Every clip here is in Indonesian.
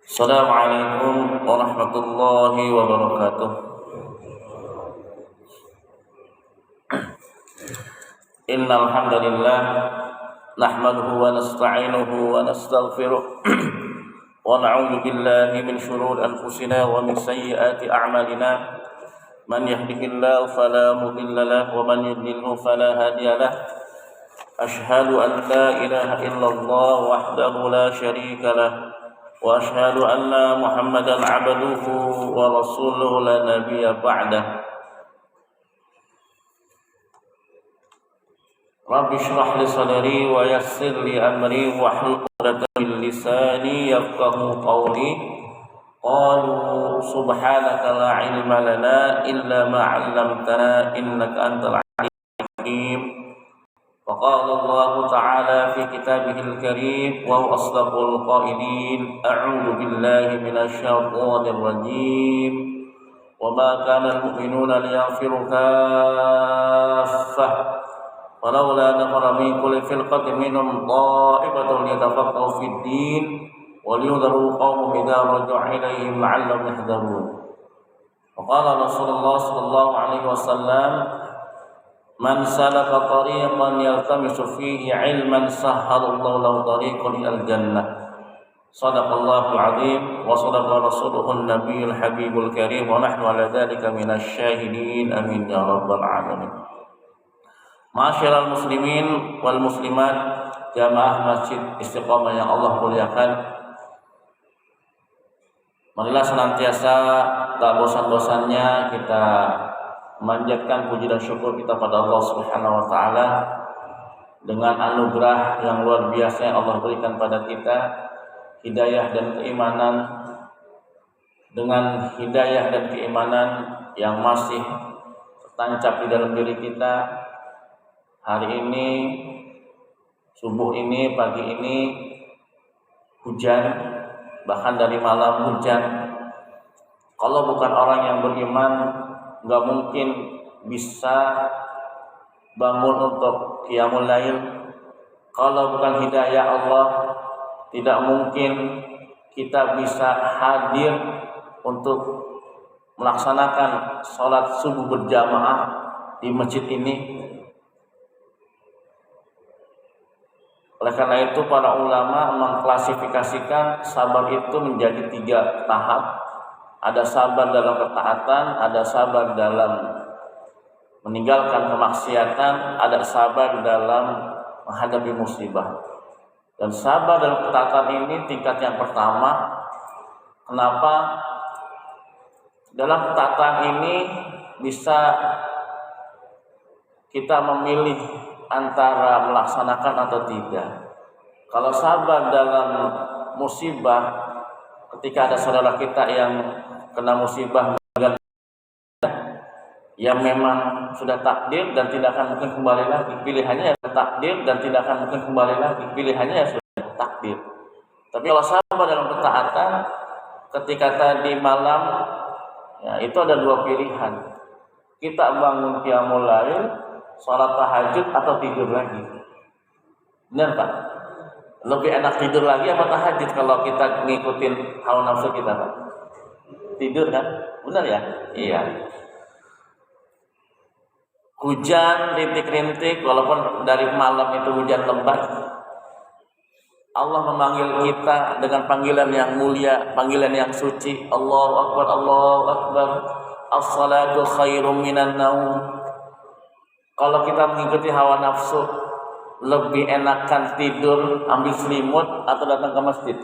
Assalamualaikum warahmatullahi wabarakatuh. Innal hamdalillah nahmaduhu wa nasta'inuhu wa nastaghfiruh wa na'udzu billahi min shururi anfusina wa min sayyiati a'malina. Man yahdihillahu fala mudilla lahu wa man yudlilhu fala hadiya lahu. Ashhadu an la ilaha illallah wahdahu la syarika lahu wa ashhadu anna Muhammadan 'abduhu wa rasuluhu la nabiyya ba'dah. Rabbi shrah li sadri wa yassir li amri wahlul 'uqdatam min lisani yafqahu qawli. Qalu subhanaka la ilma lana illa ma 'allamtana innaka antal 'alimul hakim. وقال الله تعالى في كتابه الكريم وهو أصدق القائلين أعوذ بالله من الشيطان الرجيم وما كان المؤمنون ليغفروا كافة ولولا نفر من كل فرقة منهم طائفة ليتفقهوا في الدين ولينذروا قومهم إذا رجعوا إليهم لعلهم يحذرون. وقال رسول الله صلى الله عليه وسلم Man salaka tariqan yaltamisu fihi ilman sahhalallahu lahu tariqan ilal jannah. Shadaqallahul azim wa shadaqa rasuluhun nabiyul habibul karim wa nahnu ala dzalika minasy syahidin amin ya rabbal alamin. Ma'asyiral muslimin wal muslimat jamaah Masjid Istiqomah yang Allah muliakan. Marilah senantiasa tak bosan-bosannya kita memanjatkan puji dan syukur kita pada Allah Subhanahu wa taala dengan anugerah yang luar biasa yang Allah berikan pada kita, hidayah dan keimanan. Dengan hidayah dan keimanan yang masih tertancap di dalam diri kita, hari ini, subuh ini, pagi ini hujan, bahkan dari malam hujan. Kalau bukan orang yang beriman, nggak mungkin bisa bangun untuk qiyamul lail. Kalau bukan hidayah Allah, tidak mungkin kita bisa hadir untuk melaksanakan sholat subuh berjamaah di masjid ini. Oleh karena itu para ulama mengklasifikasikan sabar itu menjadi 3 tahap. Ada sabar dalam ketaatan, ada sabar dalam meninggalkan kemaksiatan, ada sabar dalam menghadapi musibah. Dan sabar dalam ketaatan ini tingkat yang pertama. Kenapa? Dalam ketaatan ini bisa kita memilih antara melaksanakan atau tidak. Kalau sabar dalam musibah, ketika ada saudara kita yang kena musibah yang memang sudah takdir dan tidak akan mungkin kembali lagi, pilihannya ya takdir dan tidak akan mungkin kembali lagi, pilihannya ya sudah takdir. Tapi kalau sabar dalam ketaatan, ketika tadi malam, ya itu ada 2 pilihan. Kita bangun qiyamul lail, sholat tahajud atau tidur lagi. Benar Pak? Lebih enak tidur lagi apa tahajud kalau kita ngikutin hawa nafsu kita Pak? Tidur kan? Benar ya? Iya. Hujan rintik-rintik, walaupun dari malam itu hujan lebat, Allah memanggil kita dengan panggilan yang mulia, panggilan yang suci. Allahu Akbar, Allahu Akbar. As-salatu khairum minan naum. Kalau kita mengikuti hawa nafsu, lebih enakan tidur, ambil selimut atau datang ke masjid?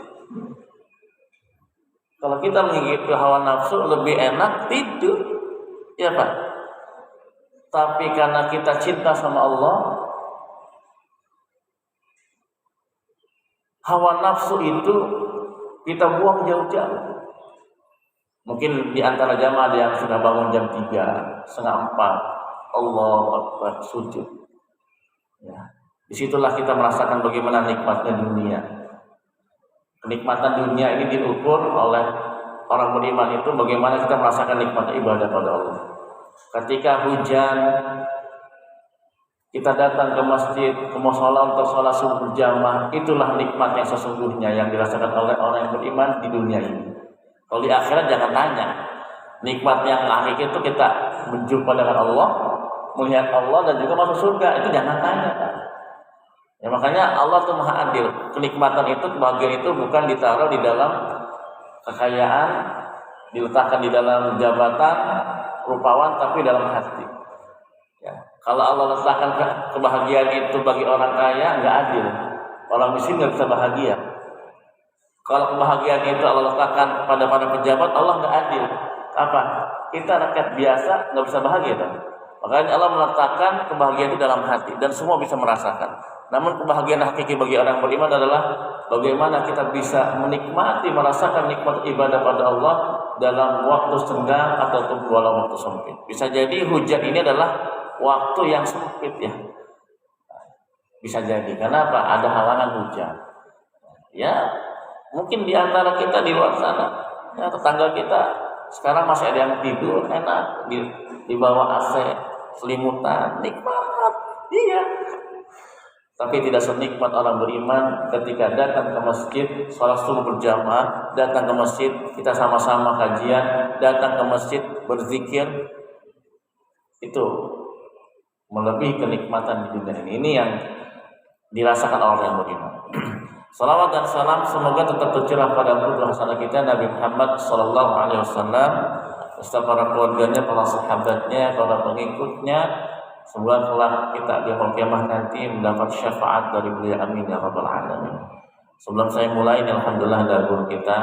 Kalau kita mengikuti hawa nafsu, lebih enak tidur, ya Pak. Tapi karena kita cinta sama Allah, hawa nafsu itu kita buang jauh-jauh. Mungkin di antara jamaah ada yang sudah bangun jam 3, setengah 4, Allahu Akbar, sujud. Ya. Disitulah kita merasakan bagaimana nikmatnya dunia. Kenikmatan dunia ini diukur oleh orang beriman itu bagaimana kita merasakan nikmat ibadah pada Allah. Ketika hujan, kita datang ke masjid, ke mushola untuk sholat subuh berjamaah, itulah nikmat yang sesungguhnya yang dirasakan oleh orang yang beriman di dunia ini. Kalau di akhirat jangan tanya. Nikmat yang hakiki itu kita berjumpa dengan Allah, melihat Allah dan juga masuk surga, itu jangan tanya. Ya makanya Allah tuh maha adil. Kenikmatan itu, kebahagiaan itu bukan ditaruh di dalam kekayaan, diletakkan di dalam jabatan, rupawan, tapi dalam hati. Ya. Kalau Allah letakkan kebahagiaan itu bagi orang kaya, nggak adil. Orang miskin nggak bisa bahagia. Kalau kebahagiaan itu Allah letakkan kepada para pejabat, Allah nggak adil. Apa? Kita rakyat biasa nggak bisa bahagia, kan? Makanya Allah meletakkan kebahagiaan itu dalam hati dan semua bisa merasakan. Namun kebahagiaan hakiki bagi orang beriman adalah bagaimana kita bisa menikmati, merasakan nikmat ibadah pada Allah dalam waktu senggang ataupun dalam waktu sempit. Bisa jadi hujan ini adalah waktu yang sempit ya. Bisa jadi. Kenapa? Ada halangan hujan. Ya, mungkin di antara kita di luar sana, ya, tetangga kita sekarang masih ada yang tidur enak di bawah AC, selimutan, nikmat. Iya. Tapi tidak senikmat orang beriman ketika datang ke masjid, sholat subuh berjamaah, datang ke masjid, kita sama-sama kajian, datang ke masjid berzikir, itu melebihi kenikmatan di dunia ini. Ini yang dirasakan oleh orang yang beriman. Salawat dan salam semoga tetap tercurah pada guru hasanah kita Nabi Muhammad Sallallahu Alaihi Wasallam, beserta para keluarganya, para sahabatnya, para pengikutnya. Semoga kelak kita di hari kiamat nanti mendapat syafaat dari beliau, amin ya rabbal alamin. Sebelum saya mulai, alhamdulillah ada guru kita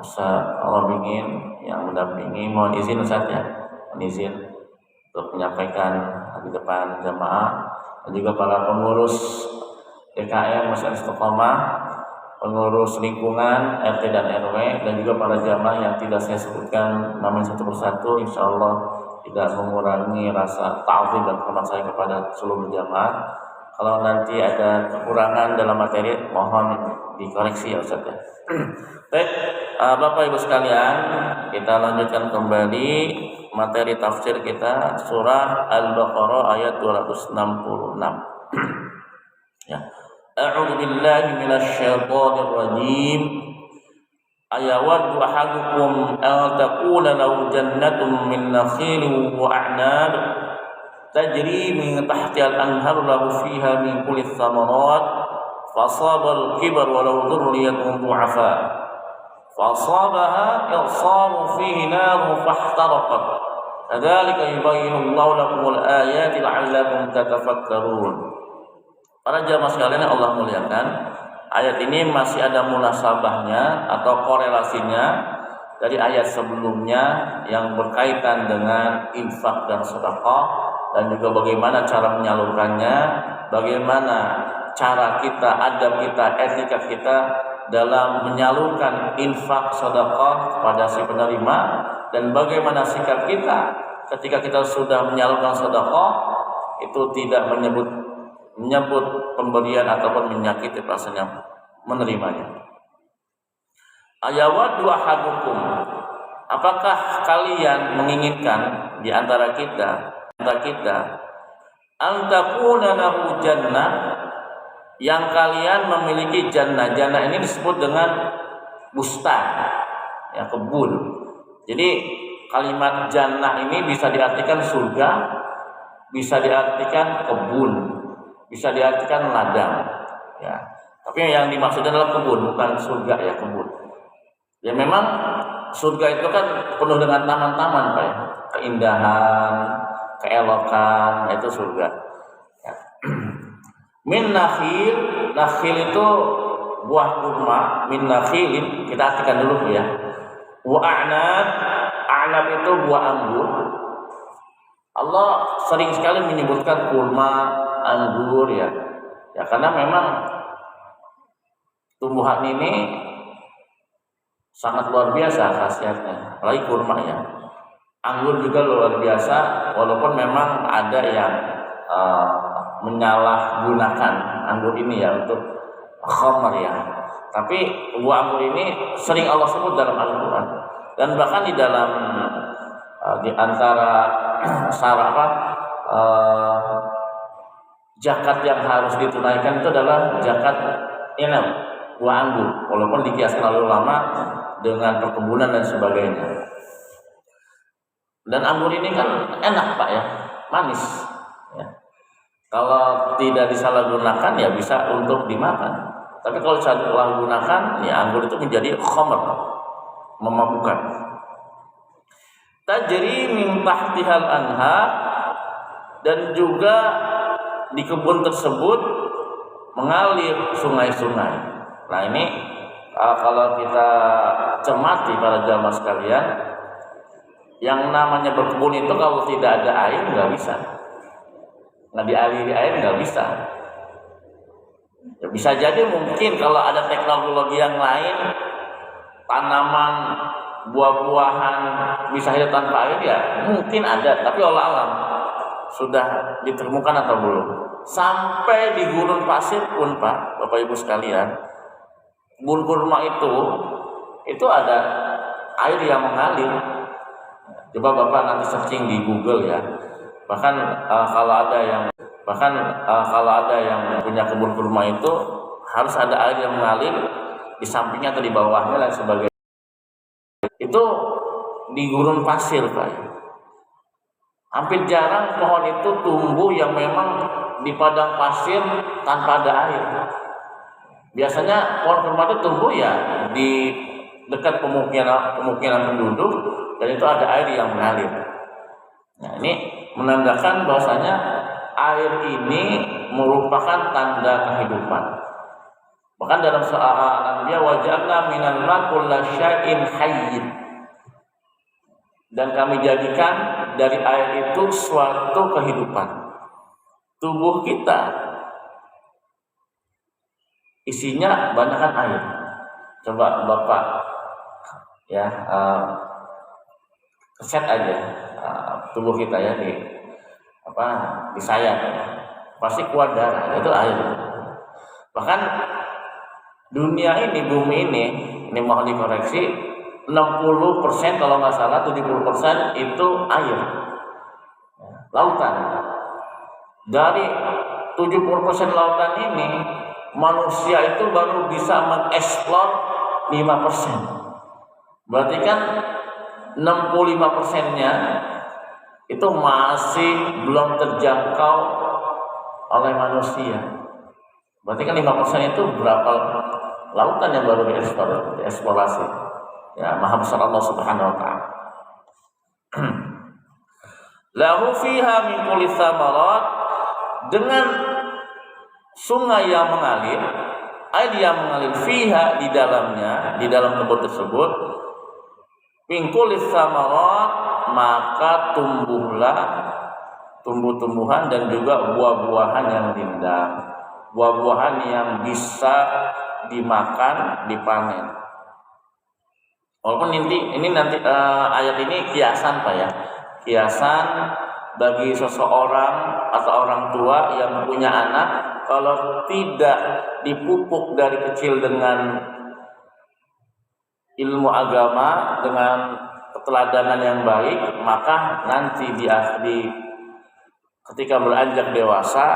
Ustaz Robingin yang mendampingi. Mohon izin Ustaz ya, mohon izin untuk menyampaikan di depan jamaah dan juga para pengurus DKM Masjid Istiqomah, pengurus lingkungan RT dan RW, dan juga para jamaah yang tidak saya sebutkan namanya satu persatu, insyaallah tidak mengurangi rasa ta'zim dan hormat saya kepada seluruh jamaah. Kalau nanti ada kekurangan dalam materi, mohon dikoreksi ya Ustaz ya. Baik, Bapak Ibu sekalian, kita lanjutkan kembali materi tafsir kita surah Al-Baqarah ayat 266. Ya. A'udzu billahi minasyaitonir rajim. Ayawaddu ahadukum an takuna lahu jannatun min nakhilin wa a'nab tajri min tahtiha al-anhar lahu fiha min kulli thamarat fasaba al-kibar wa lahu dhurriyyatun du'afa fasabaha i'saru fihi narun fahtaraqat kadzalika yubayyinu Allahu lakum al-ayati la'allakum tatafakkarun. Para jamaah sekalian yang Allah muliakan, ayat ini masih ada munasabahnya atau korelasinya dari ayat sebelumnya yang berkaitan dengan infak dan sedekah, dan juga bagaimana cara menyalurkannya, bagaimana cara kita, adab kita, etika kita dalam menyalurkan infak sedekah kepada si penerima, dan bagaimana sikap kita ketika kita sudah menyalurkan sedekah itu tidak menyebut pemberian ataupun menyakiti rasanya menerimanya. Ayawaddu ahadukum, apakah kalian menginginkan di antara kita antakuna lahu jannah, yang kalian memiliki jannah. Jannah ini disebut dengan bustan, ya, kebun. Jadi kalimat jannah ini bisa diartikan surga, bisa diartikan kebun, bisa diartikan ladang, ya. Tapi yang dimaksud adalah kebun, bukan surga, ya, kebun. Ya memang surga itu kan penuh dengan taman-taman, Pak, ya. Keindahan, keelokan, itu surga. Ya. Min nakhil, nakhil itu buah kurma, min nakhilin, kita artikan dulu ya. Wa a'nab, a'nab itu buah anggur. Allah sering sekali menyebutkan kurma, anggur, ya, karena memang tumbuhan ini sangat luar biasa khasiatnya, apalagi kurma, ya. Anggur juga luar biasa, walaupun memang ada yang menyalahgunakan anggur ini ya untuk khamr, ya. Tapi buah anggur ini sering Allah sebut dalam Al-Quran, dan bahkan di dalam di antara zakat yang harus ditunaikan itu adalah zakat inab, buah anggur, walaupun dikiaskan oleh ulama dengan perkebunan dan sebagainya. Dan anggur ini kan enak Pak ya, manis ya. Kalau tidak disalahgunakan ya bisa untuk dimakan. Tapi kalau disalahgunakan ya anggur itu menjadi khamr, memabukkan. Tajri min tahtihal anha, dan juga di kebun tersebut mengalir sungai-sungai. Nah ini kalau kita cermati para jamaah sekalian, yang namanya berkebun itu kalau tidak ada air nggak bisa, nggak dialiri air nggak bisa. Ya, bisa jadi mungkin kalau ada teknologi yang lain, tanaman, buah-buahan bisa hidup tanpa air ya mungkin ada, tapi Allah alam sudah ditemukan atau belum. Sampai di gurun pasir pun Pak, Bapak Ibu sekalian, kebun kurma itu ada air yang mengalir. Coba Bapak nanti searching di Google ya. Bahkan kalau ada yang punya kebun kurma itu harus ada air yang mengalir di sampingnya atau di bawahnya dan sebagainya. Itu di gurun pasir Pak. Hampir jarang pohon itu tumbuh yang memang di padang pasir tanpa ada air. Biasanya pohon kurma itu tumbuh ya di dekat pemukiman penduduk, dan itu ada air yang mengalir. Nah ini menandakan bahwasanya air ini merupakan tanda kehidupan. Bahkan dalam surah Al-Anbiya, waja'alna minal ma'i kulla syai'in hayyin, dan kami jadikan dari air itu suatu kehidupan. Tubuh kita isinya banyakkan air. Coba Bapak ya keset aja tubuh kita ya di sayap ya. Pasti keluar darah, itu air. Bahkan dunia ini, bumi ini mohon dikoreksi, 60% kalau nggak salah 70% itu air, lautan. Dari 70% lautan ini, manusia itu baru bisa mengeksplor 5%. Berarti kan 65%-nya itu masih belum terjangkau oleh manusia. Berarti kan 5% itu berapa lautan yang baru dieksplorasi. Ya, Maha Besar Allah Subhanahu wa taala. Lahu fiha min kulli tsamarat, dengan sungai yang mengalir, air yang mengalir fiha di dalamnya, di dalam kebun tersebut, min kulli tsamarat, maka tumbuhlah tumbuh-tumbuhan dan juga buah-buahan yang rindang, buah-buahan yang bisa dimakan, dipanen. Walaupun ini nanti ayat ini kiasan Pak ya, kiasan bagi seseorang atau orang tua yang punya anak, kalau tidak dipupuk dari kecil dengan ilmu agama, dengan keteladanan yang baik, maka nanti ketika beranjak dewasa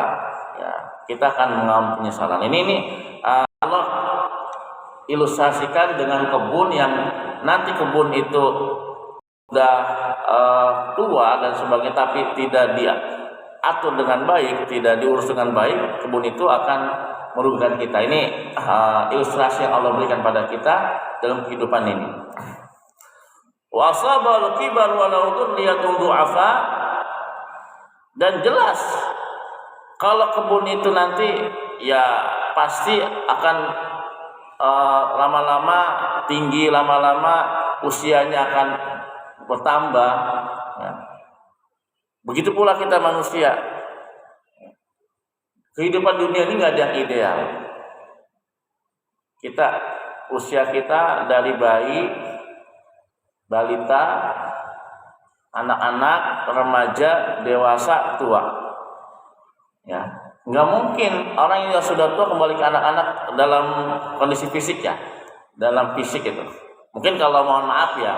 ya kita akan mengalami penyesalan. Ini Allah ilustrasikan dengan kebun yang nanti kebun itu sudah tua dan sebagainya, tapi tidak diatur dengan baik, tidak diurus dengan baik, kebun itu akan merugikan kita. Ini ilustrasi yang Allah berikan pada kita dalam kehidupan ini. Wa asabal kibar walau dzurriyyatun du'afa, dan jelas kalau kebun itu nanti ya pasti akan lama-lama tinggi, lama-lama usianya akan bertambah ya. Begitu pula kita manusia, kehidupan dunia ini nggak ada yang ideal. Usia kita dari bayi, balita, anak-anak, remaja, dewasa, tua ya. Nggak mungkin orang yang sudah tua kembali ke anak-anak dalam kondisi fisik ya, dalam fisik itu. Mungkin kalau mohon maaf ya,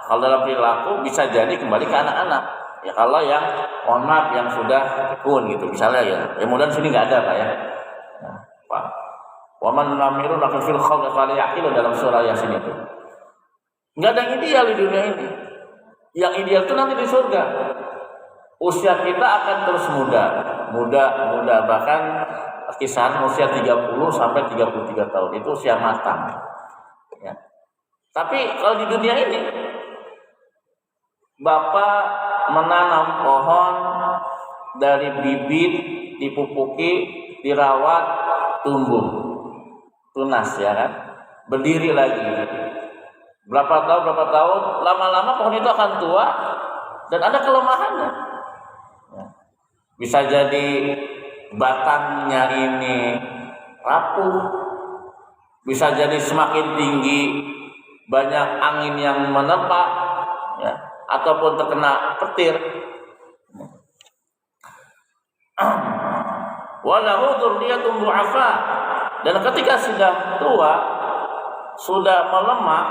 kalau dalam perilaku bisa jadi kembali ke anak-anak. Ya kalau yang mohon maaf yang sudah pikun gitu misalnya ya. Ya mudah sini nggak ada Pak ya. Nah, Pak. Wa man namiru naqul fil khalqi fala yaqilu dalam surah Yasin itu. Enggak ada yang ideal di dunia ini. Yang ideal itu nanti di surga. Usia kita akan terus muda bahkan kisaran usia 30 sampai 33 tahun itu usia matang. Ya. Tapi kalau di dunia ini Bapak menanam pohon dari bibit, dipupuki, dirawat, tumbuh, tunas ya kan, berdiri lagi. Berapa tahun, lama-lama pohon itu akan tua dan ada kelemahannya. Bisa jadi batangnya ini rapuh, bisa jadi semakin tinggi, banyak angin yang menerpa, ya, ataupun terkena petir. Walahu dzurriyyatun du'afa, dan ketika sudah tua, sudah melemah,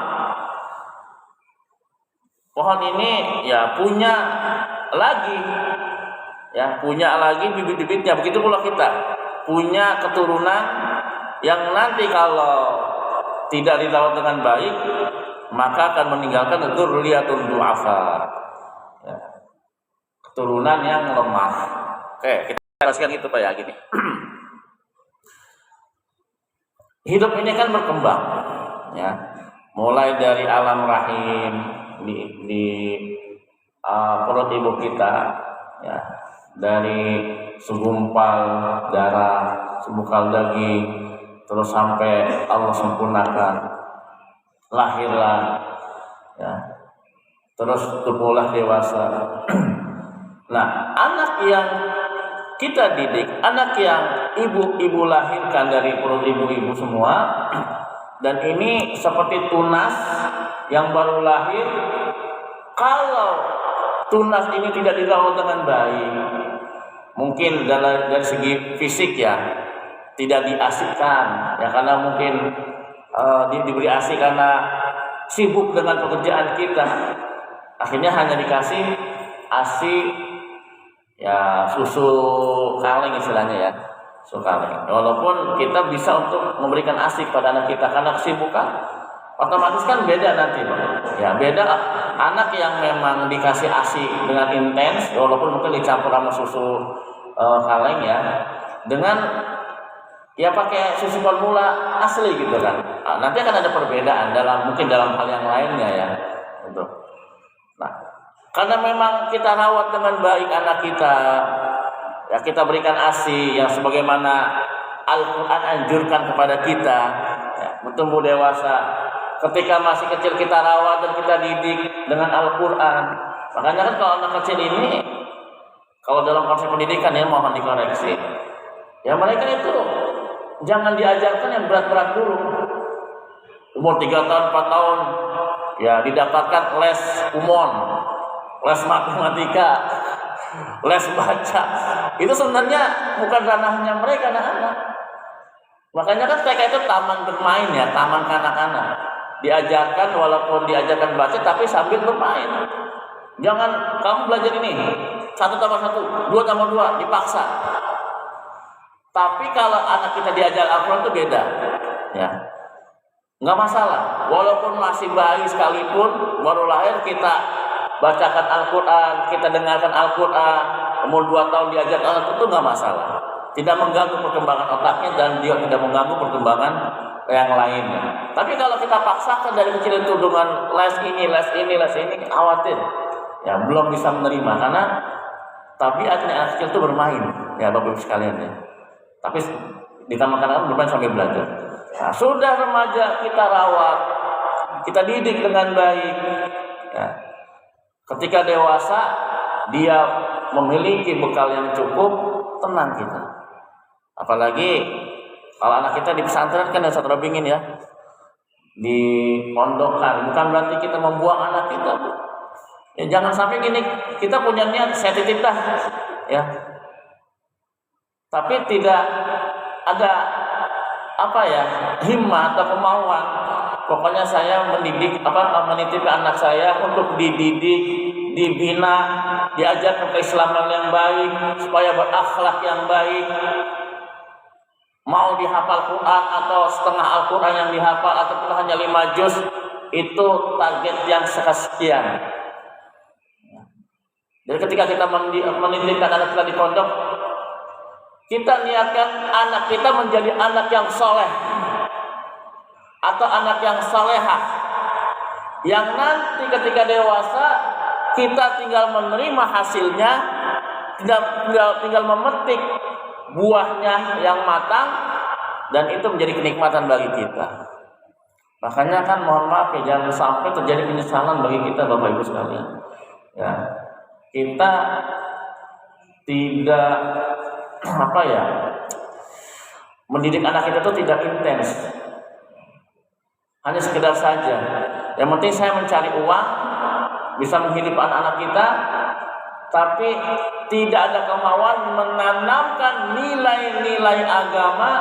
pohon ini ya punya lagi bibit-bibitnya. Begitu pula kita punya keturunan yang nanti kalau tidak dirawat dengan baik maka akan meninggalkan dzurriyyatun du'afa, ya, keturunan yang lemah. Oke, kita jelaskan itu Pak ya gini. Hidup ini kan berkembang ya, mulai dari alam rahim di perut ibu kita ya, dari segumpal darah, segumpal daging, terus sampai Allah sempurnakan, lahirlah ya, terus tumbuhlah dewasa. Nah, anak yang kita didik, anak yang ibu lahirkan dari perut ibu semua, dan ini seperti tunas yang baru lahir. Kalau tunas ini tidak dirawat dengan baik, mungkin dari segi fisik ya tidak diasihkan ya, karena mungkin diberi ASI karena sibuk dengan pekerjaan kita, akhirnya hanya dikasih ASI ya susu kaleng istilahnya ya, susu kaleng. Walaupun kita bisa untuk memberikan ASI pada anak kita karena kesibukan, otomatis kan beda nanti ya, beda anak yang memang dikasih ASI dengan intens walaupun mungkin dicampur sama susu kaleng ya, dengan ya pakai susu formula asli gitu kan. Nanti akan ada perbedaan mungkin dalam hal yang lainnya ya. Untuk nah, karena memang kita rawat dengan baik anak kita, ya kita berikan ASI yang sebagaimana Al-Quran anjurkan kepada kita ya, bertumbuh dewasa. Ketika masih kecil kita rawat dan kita didik dengan Al-Quran. Makanya kan kalau anak kecil ini, kalau dalam konsep pendidikan ya mohon dikoreksi, ya mereka itu jangan diajarkan yang berat-berat dulu. Umur 3 tahun, 4 tahun ya didapatkan les umon, les matematika, les baca. Itu sebenarnya bukan ranahnya mereka anak-anak. Makanya kan mereka itu taman bermain ya, taman kanak-kanak. Diajarkan walaupun diajarkan baca tapi sambil bermain. Jangan kamu belajar ini 1 tambah 1, 2 tambah 2 dipaksa. Tapi kalau anak kita diajar Al-Quran itu beda ya, nggak masalah. Walaupun masih bayi sekalipun baru lahir kita bacakan Al-Quran, kita dengarkan Al-Quran, umur 2 tahun diajarkan Al-Quran itu nggak masalah. Tidak mengganggu perkembangan otaknya dan dia tidak mengganggu perkembangan yang lainnya. Tapi kalau kita paksakan dari kecil itu dengan les ini, khawatir ya belum bisa menerima, karena tabiatnya anak kecil itu bermain ya Bapak Ibu sekalian ya. Tapi ditambahkan bermain sambil belajar. Nah, sudah remaja kita rawat, kita didik dengan baik ya. Ketika dewasa dia memiliki bekal yang cukup, tenang kita. Apalagi kalau anak kita di pesantren kan Ustaz Robingin ya, di pondokan, bukan berarti kita membuang anak kita. Ya jangan sampai gini, kita punya niat saya titip dah ya, tapi tidak ada himmah atau kemauan. Pokoknya saya menitip anak saya untuk dididik, dibina diajarkan keislaman yang baik, supaya berakhlak yang baik. Mau dihafal Quran atau setengah Al-Quran yang dihafal ataupun hanya 5 juz, itu target yang sekian. Jadi ketika kita menitipkan anak kita di pondok, kita niatkan anak kita menjadi anak yang soleh atau anak yang solehah, yang nanti ketika dewasa kita tinggal menerima hasilnya, tinggal memetik buahnya yang matang, dan itu menjadi kenikmatan bagi kita. Makanya kan mohon maaf ya, jangan sampai terjadi penyesalan bagi kita Bapak Ibu sekalian. Ya, kita tidak mendidik anak kita itu tidak intens, hanya sekedar saja. Yang penting saya mencari uang, bisa menghidup anak-anak kita, tapi tidak ada kemauan menanamkan nilai-nilai agama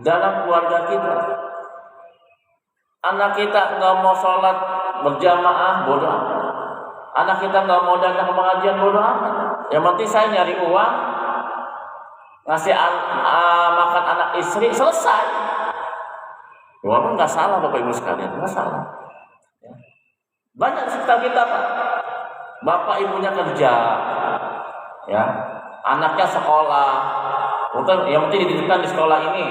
dalam keluarga kita. Anak kita nggak mau sholat berjamaah, bodoh amat. Anak kita nggak mau datang ke pengajian, bodoh amat. Yang penting saya nyari uang, ngasih makan anak istri, selesai. Walaupun nggak salah Bapak Ibu sekalian, nggak salah. Ya. Banyak sekitar kita Pak, bapak ibunya kerja, ya, anaknya sekolah, yang penting dididikkan di sekolah ini.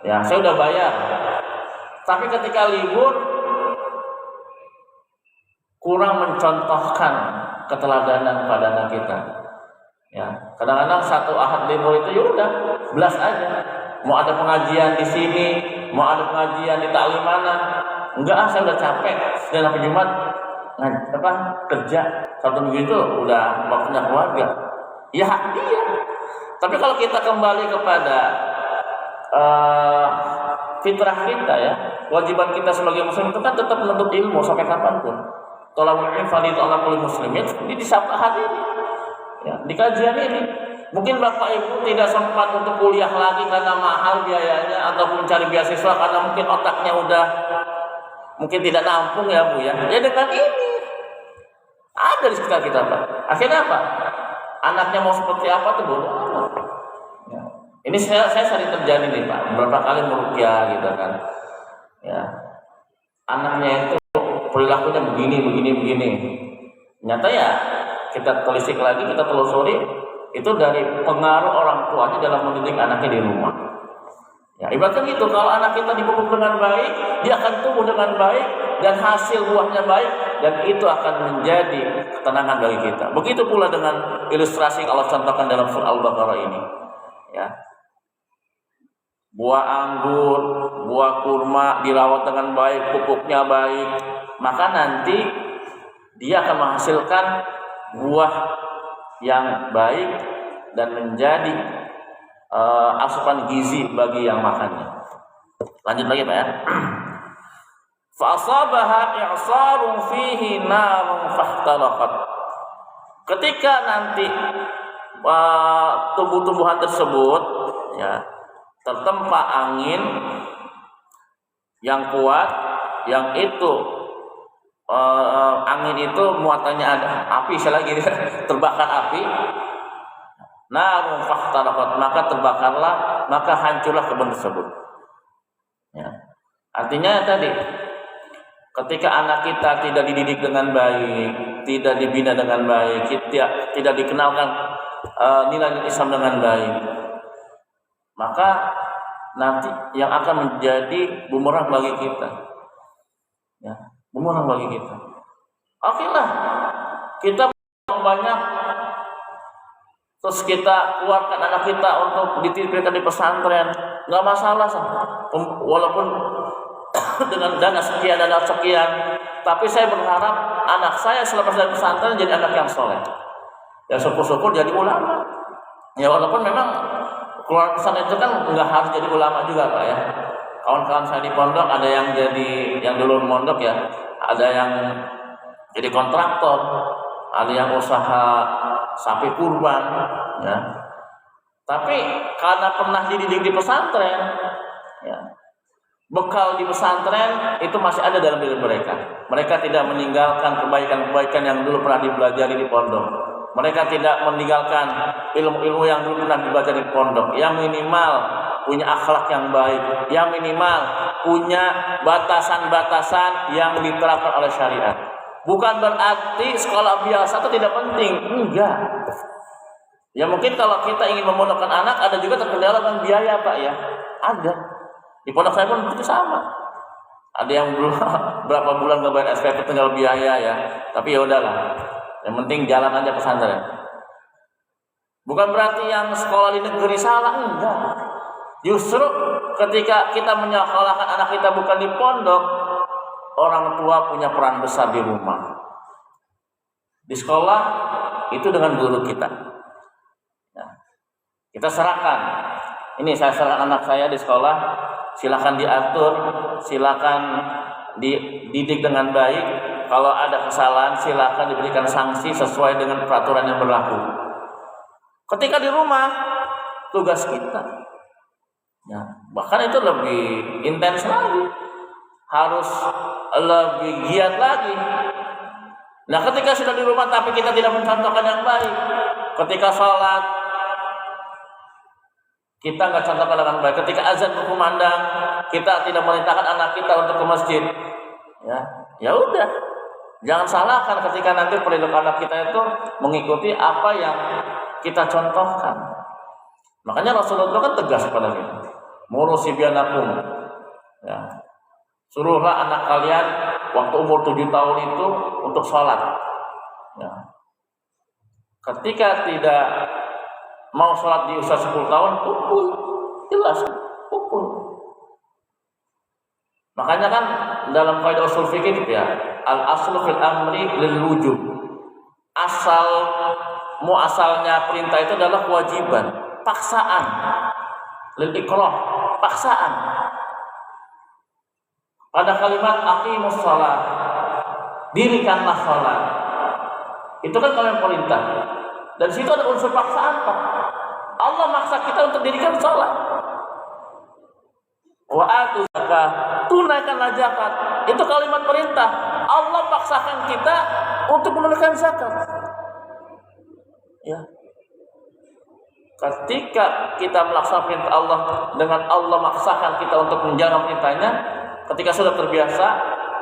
Ya, saya udah bayar. Tapi ketika libur kurang mencontohkan keteladanan pada anak kita. Ya, kadang-kadang satu ahad libur itu ya udah belas aja. Mau ada pengajian di sini, mau ada pengajian di taklim mana, enggak, saya udah capek. Dan sampai Jumat kerja, satu minggu itu udah waktunya keluarga. Ya hak dia. Tapi kalau kita kembali kepada fitrah kita, ya, kewajiban kita sebagai muslim itu kan tetap menuntut ilmu sampai kapanpun. Tolabul ilmi fardhu 'ala kulli muslimin. Di saat ini, ya, di kajian ini, mungkin Bapak Ibu tidak sempat untuk kuliah lagi karena mahal biayanya, ataupun cari beasiswa karena mungkin otaknya udah mungkin tidak nampung ya Bu ya. Ya dengan ini ada di sekitar kita Pak. Akhirnya apa? Anaknya mau seperti apa tuh bodoh amat. Ya. Ini saya sering terjadi nih Pak. Beberapa kali meruqyah gitu kan. Ya. Anaknya itu perilakunya begini. Nyata ya kita telisik lagi, kita telusuri, itu dari pengaruh orang tuanya dalam mendidik anaknya di rumah. Ya, ibaratkan gitu, kalau anak kita dipupuk dengan baik, dia akan tumbuh dengan baik dan hasil buahnya baik, dan itu akan menjadi ketenangan bagi kita. Begitu pula dengan ilustrasi yang Allah contohkan dalam surah Al-Baqarah ini. Ya. Buah anggur, buah kurma dirawat dengan baik, pupuknya baik, maka nanti dia akan menghasilkan buah yang baik dan menjadi asupan gizi bagi yang makannya. Lanjut lagi Pak ya. Fa asabaha i'sarun fihi narun fahtaraqat. Ketika nanti tumbuh-tumbuhan tersebut, ya, tertempa angin yang kuat, yang itu angin itu muatannya ada api, lagi terbakar api. Narun fahtaraqat, maka terbakarlah, maka hancurlah kebun tersebut. Ya. Artinya tadi, ketika anak kita tidak dididik dengan baik, tidak dibina dengan baik, tidak dikenalkan nilai Islam dengan baik, maka nanti yang akan menjadi bumerang bagi kita. Ya, bumerang bagi kita. Oke lah, kita banyak, terus kita keluarkan anak kita untuk dititipkan di pesantren, nggak masalah sih, walaupun dengan dana sekian, tapi saya berharap anak saya selepas dari pesantren jadi anak yang soleh, ya syukur-syukur jadi ulama. Ya walaupun memang keluar pesantren itu kan nggak harus jadi ulama juga Pak ya. Kawan-kawan saya di pondok ada yang jadi, yang dulu mondok ya, ada yang jadi kontraktor, ada yang usaha sapi kurban, ya. Tapi karena pernah dididik di pesantren, ya, bekal di pesantren itu masih ada dalam diri mereka. Mereka tidak meninggalkan kebaikan-kebaikan yang dulu pernah dipelajari di pondok. Mereka tidak meninggalkan ilmu-ilmu yang dulu pernah dibaca di pondok. Yang minimal punya akhlak yang baik, yang minimal punya batasan-batasan yang diterapkan oleh syariat. Bukan berarti sekolah biasa itu tidak penting, enggak. Ya mungkin kalau kita ingin memondokkan anak ada juga terkendala dengan biaya, Pak ya. Ada. Di pondok saya pun begitu sama. Ada yang belum berapa bulan nggak bayar SPP tinggal biaya ya. Tapi ya udahlah. Yang penting jalan aja pesantren. Bukan berarti yang sekolah di negeri salah, enggak. Justru ketika kita menyekolahkan anak kita bukan di pondok, orang tua punya peran besar di rumah. Di sekolah itu dengan guru kita. Nah, kita serahkan. Ini saya serahkan anak saya di sekolah. Silakan diatur, silakan dididik dengan baik. Kalau ada kesalahan, silakan diberikan sanksi sesuai dengan peraturan yang berlaku. Ketika di rumah, tugas kita, ya, bahkan itu lebih intens lagi, harus lebih giat lagi. Nah, ketika sudah di rumah tapi kita tidak mencontohkan yang baik, ketika sholat kita nggak contohkan dengan baik, ketika azan berkumandang kita tidak merintahkan anak kita untuk ke masjid, ya udah, jangan salahkan ketika nanti perilaku anak kita itu mengikuti apa yang kita contohkan. Makanya Rasulullah kan tegas kepada kita, muru sibyanakum, ya, suruhlah anak kalian waktu umur 7 tahun itu untuk sholat, ya. Ketika tidak mau sholat di usia 10 tahun, pukul, jelas, pukul. Makanya kan dalam kaidah usul fikih itu ya, al aslu fil amri lil wujub. Asalnya perintah itu adalah kewajiban, paksaan, lil ikrah, paksaan. Pada kalimat aqimus shalah, dirikanlah sholat, itu kan kalimat perintah. Dan situ ada unsur paksaan, Pak. Allah maksa kita untuk dirikan sholat. Wa atu zakah, tunaikanlah zakat. Itu kalimat perintah. Allah paksakan kita untuk menunaikan zakat. Ya. Ketika kita melaksanakan perintah Allah dengan Allah maksakan kita untuk menjalankan perintahnya, ketika sudah terbiasa,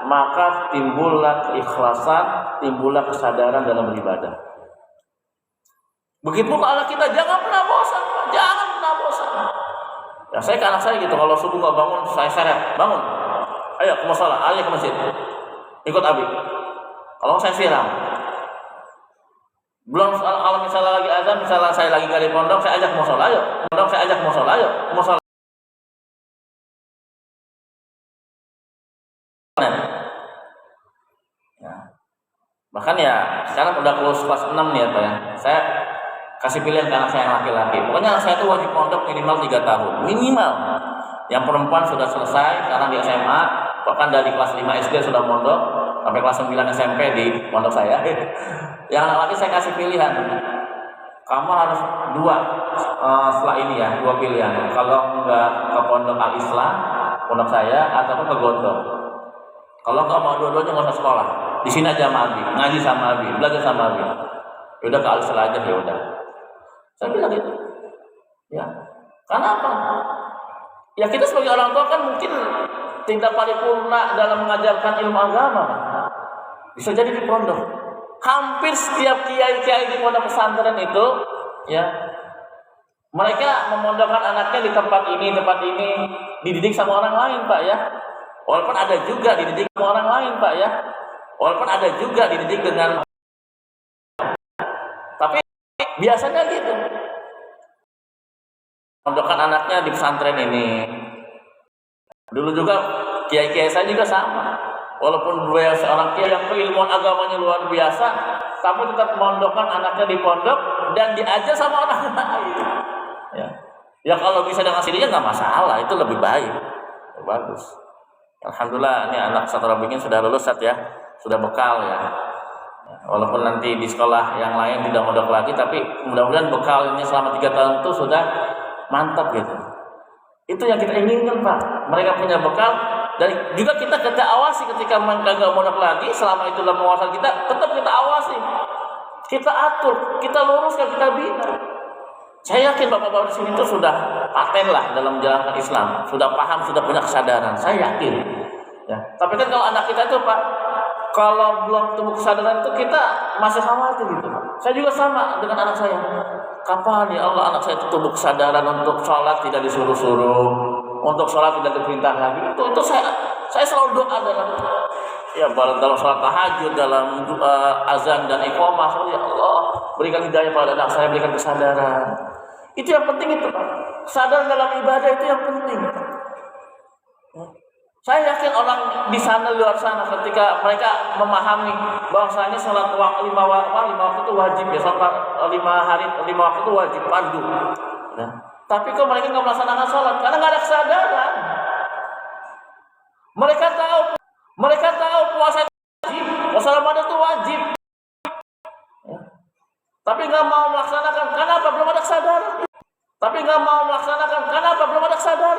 maka timbullah keikhlasan, timbullah kesadaran dalam beribadah. Begitu kalau kita jangan pernah bosan, jangan pernah bosan. Ya saya ke anak saya gitu, kalau subuh nggak bangun, saya seret, bangun, ayo ke musola, ayo ke masjid, ikut abi. Kalau saya siram. Belum kalau misalnya lagi azan, misalnya saya lagi dari pondok, saya ajak ke musola, ayo, pondok saya ajak ke musola, ayo, ke musola. Ya. Bahkan ya sekarang udah kelas 6 nih ya Pak ya. Saya kasih pilihan ke anak saya yang laki-laki. Pokoknya anak saya itu wajib pondok minimal 3 tahun. Minimal. Yang perempuan sudah selesai, sekarang di SMA. Bahkan dari kelas 5 SD sudah pondok. Sampai kelas 9 SMP di pondok saya. Yang anak laki saya kasih pilihan. Kamu harus 2 setelah ini ya, 2 pilihan. Kalau enggak ke pondok Al-Islam, pondok saya, ataupun ke Gondok. Kalau enggak mau dua-duanya nggak usah sekolah. Di sini aja sama Abi, ngaji sama Abi, belajar sama Abi. Yaudah ke Al-Islam aja ya udah. Saya bilang gitu, ya. Karena apa? Ya kita sebagai orang tua kan mungkin tidak paripurna dalam mengajarkan ilmu agama. Bisa jadi di pondok. Hampir setiap kiai-kiai di pondok pesantren itu, ya, mereka memondokkan anaknya di tempat ini, dididik sama orang lain, Pak ya. Walaupun ada juga dididik sama orang lain, Pak ya. Walaupun ada juga dididik dengan, tapi biasanya gitu. Mondokkan anaknya di pesantren ini. Dulu juga kiai-kiai saya juga sama. Walaupun beliau seorang kiai yang keilmuan agamanya luar biasa, tapi tetap mondokkan anaknya di pondok dan diajar sama orang lain. Ya kalau bisa dengan sendirinya nggak masalah, itu lebih baik, bagus. Alhamdulillah ini anak satu Rabbingin sudah lulus ya, sudah bekal ya. Walaupun nanti di sekolah yang lain tidak mondok lagi, tapi mudah-mudahan bekal ini selama 3 tahun itu sudah mantap gitu. Itu yang kita inginkan, Pak. Mereka punya bekal, dan juga kita awasi ketika mereka nggak mondok lagi. Selama itu dalam pengawasan kita, tetap kita awasi, kita atur, kita luruskan, kita bina. Saya yakin bapak-bapak di sini itu sudah paten lah dalam menjalankan Islam, sudah paham, sudah punya kesadaran. Saya yakin. Ya. Tapi kan kalau anak kita itu, Pak, kalau belum tumbuh kesadaran itu kita masih khawatir gitu, Pak. Saya juga sama dengan anak saya. Kapan ya Allah anak saya itu tumbuh kesadaran untuk sholat tidak disuruh-suruh, untuk sholat tidak diperintah lagi. Itu saya selalu doa dalam sholat tahajud, dalam azan dan iqamah. Ya Allah, berikan hidayah pada anak saya, berikan kesadaran. Itu yang penting itu, Pak. Kesadaran dalam ibadah itu yang penting. Saya yakin orang di sana, luar sana, ketika mereka memahami bahwasanya sholat lima waktu itu wajib ya, sholat 5 waktu itu wajib fardu. Nah, tapi kok mereka nggak melaksanakan sholat karena nggak ada kesadaran. Mereka tahu puasa itu wajib, puasa Ramadan itu wajib, ya. Tapi nggak mau melaksanakan. Kenapa? Belum ada kesadaran. Tapi nggak mau melaksanakan. Kenapa? Belum ada kesadaran.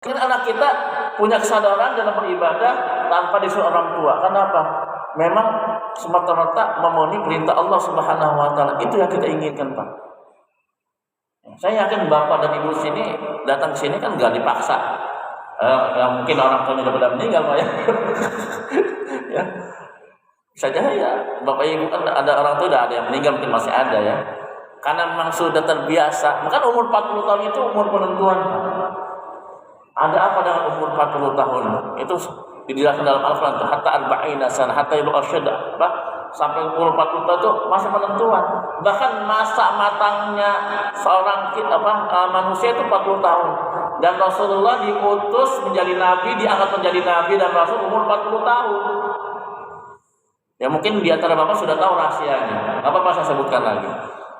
Anak kita punya kesadaran dalam beribadah tanpa disuruh orang tua. Kenapa? Memang semata-mata memenuhi perintah Allah Subhanahu wa taala. Itu yang kita inginkan, Pak. Saya yakin Bapak dan Ibu sini datang ke sini kan enggak dipaksa. Mungkin orang tuanya sudah meninggal, Pak ya. Ya. Bisa jadi ya, Bapak Ibu kan ada orang tua, ada yang meninggal, mungkin masih ada ya. Karena memang sudah terbiasa. Maka umur 40 tahun itu umur penentuan, Pak. Ada apa dengan umur 40 tahun? Itu dijelaskan dalam Al-Quran. Hatta arba'ina sana, hatta ilu arsyada. Sampai umur 40 tahun itu masa penentuan. Bahkan masa matangnya seorang manusia itu 40 tahun. Dan Rasulullah diutus menjadi nabi, diangkat menjadi nabi dan rasul umur 40 tahun. Ya mungkin di antara Bapak sudah tahu rahasianya. Enggak apa-apa saya sebutkan lagi.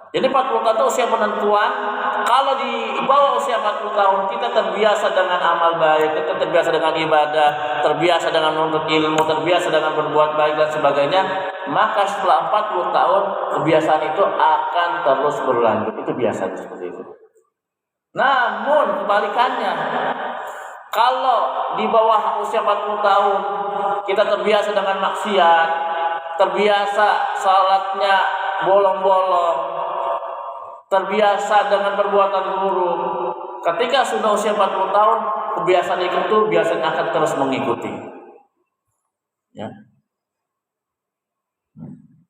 Jadi 40 tahun itu usia penentuan. Kalau di bawah usia 40 tahun kita terbiasa dengan amal baik, kita terbiasa dengan ibadah, terbiasa dengan menuntut ilmu, terbiasa dengan berbuat baik dan sebagainya, maka setelah 40 tahun kebiasaan itu akan terus berlanjut. Itu biasa seperti itu. Namun kebalikannya, kalau di bawah usia 40 tahun kita terbiasa dengan maksiat, terbiasa salatnya bolong-bolong, terbiasa dengan perbuatan buruk. Ketika sudah usia 40 tahun, kebiasaan itu biasanya akan terus mengikuti. Ya.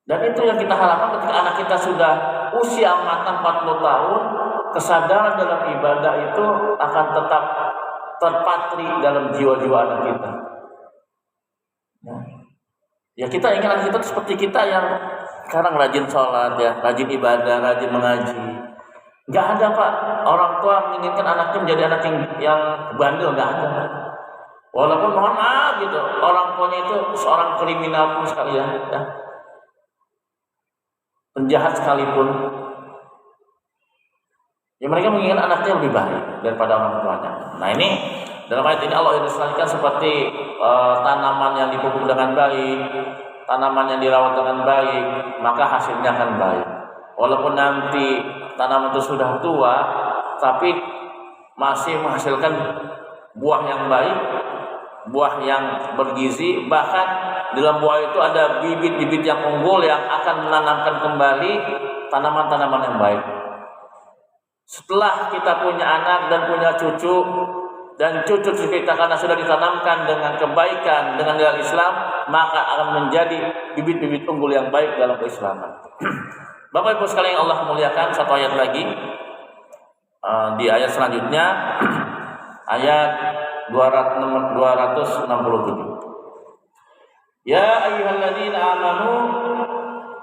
Dan itu yang kita harapkan ketika anak kita sudah usia matang 40 tahun, kesadaran dalam ibadah itu akan tetap terpatri dalam jiwa-jiwa anak kita. Ya kita ingin anak kita seperti kita yang sekarang rajin sholat ya, rajin ibadah, rajin mengaji. Nggak ada, Pak, orang tua menginginkan anaknya menjadi anak yang bandel, nggak ada. Walaupun mohon maaf gitu, orang tuanya itu seorang kriminal pun sekalian, ya. Penjahat sekalipun, ya mereka menginginkan anaknya lebih baik daripada orang tuanya. Nah ini dalam ayat ini Allah ilustrasikan seperti tanaman yang dipupuk dengan baik, tanaman yang dirawat dengan baik, maka hasilnya akan baik. Walaupun nanti tanaman itu sudah tua, tapi masih menghasilkan buah yang baik, buah yang bergizi. Bahkan dalam buah itu ada bibit-bibit yang unggul yang akan menanamkan kembali tanaman-tanaman yang baik. Setelah kita punya anak dan punya cucu, dan cucu kita karena sudah ditanamkan dengan kebaikan, dengan nilai Islam, maka akan menjadi bibit-bibit unggul yang baik dalam keislaman. Bapak Ibu sekalian yang Allah muliakan, satu ayat lagi di ayat selanjutnya, ayat 267. Ya ayyuhalladzina amanu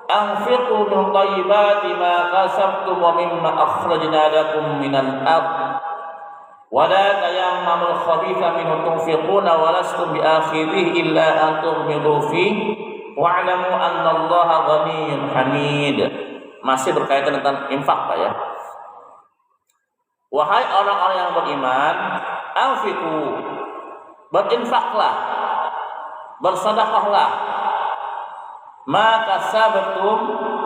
anfiqu min thayyibati ma kasabtum wa mimma akhrajna lakum minal ardh ولا تيمموا الخبيث منه تنفقون ولستم بآخذه إلا أن تغمضوا فيه واعلموا أن الله غني حميد. Masih berkaitan tentang infak, Pak ya. Wahai orang-orang yang beriman, anfiqu, berinfaklah, bersedekahlah, ma kasabtum,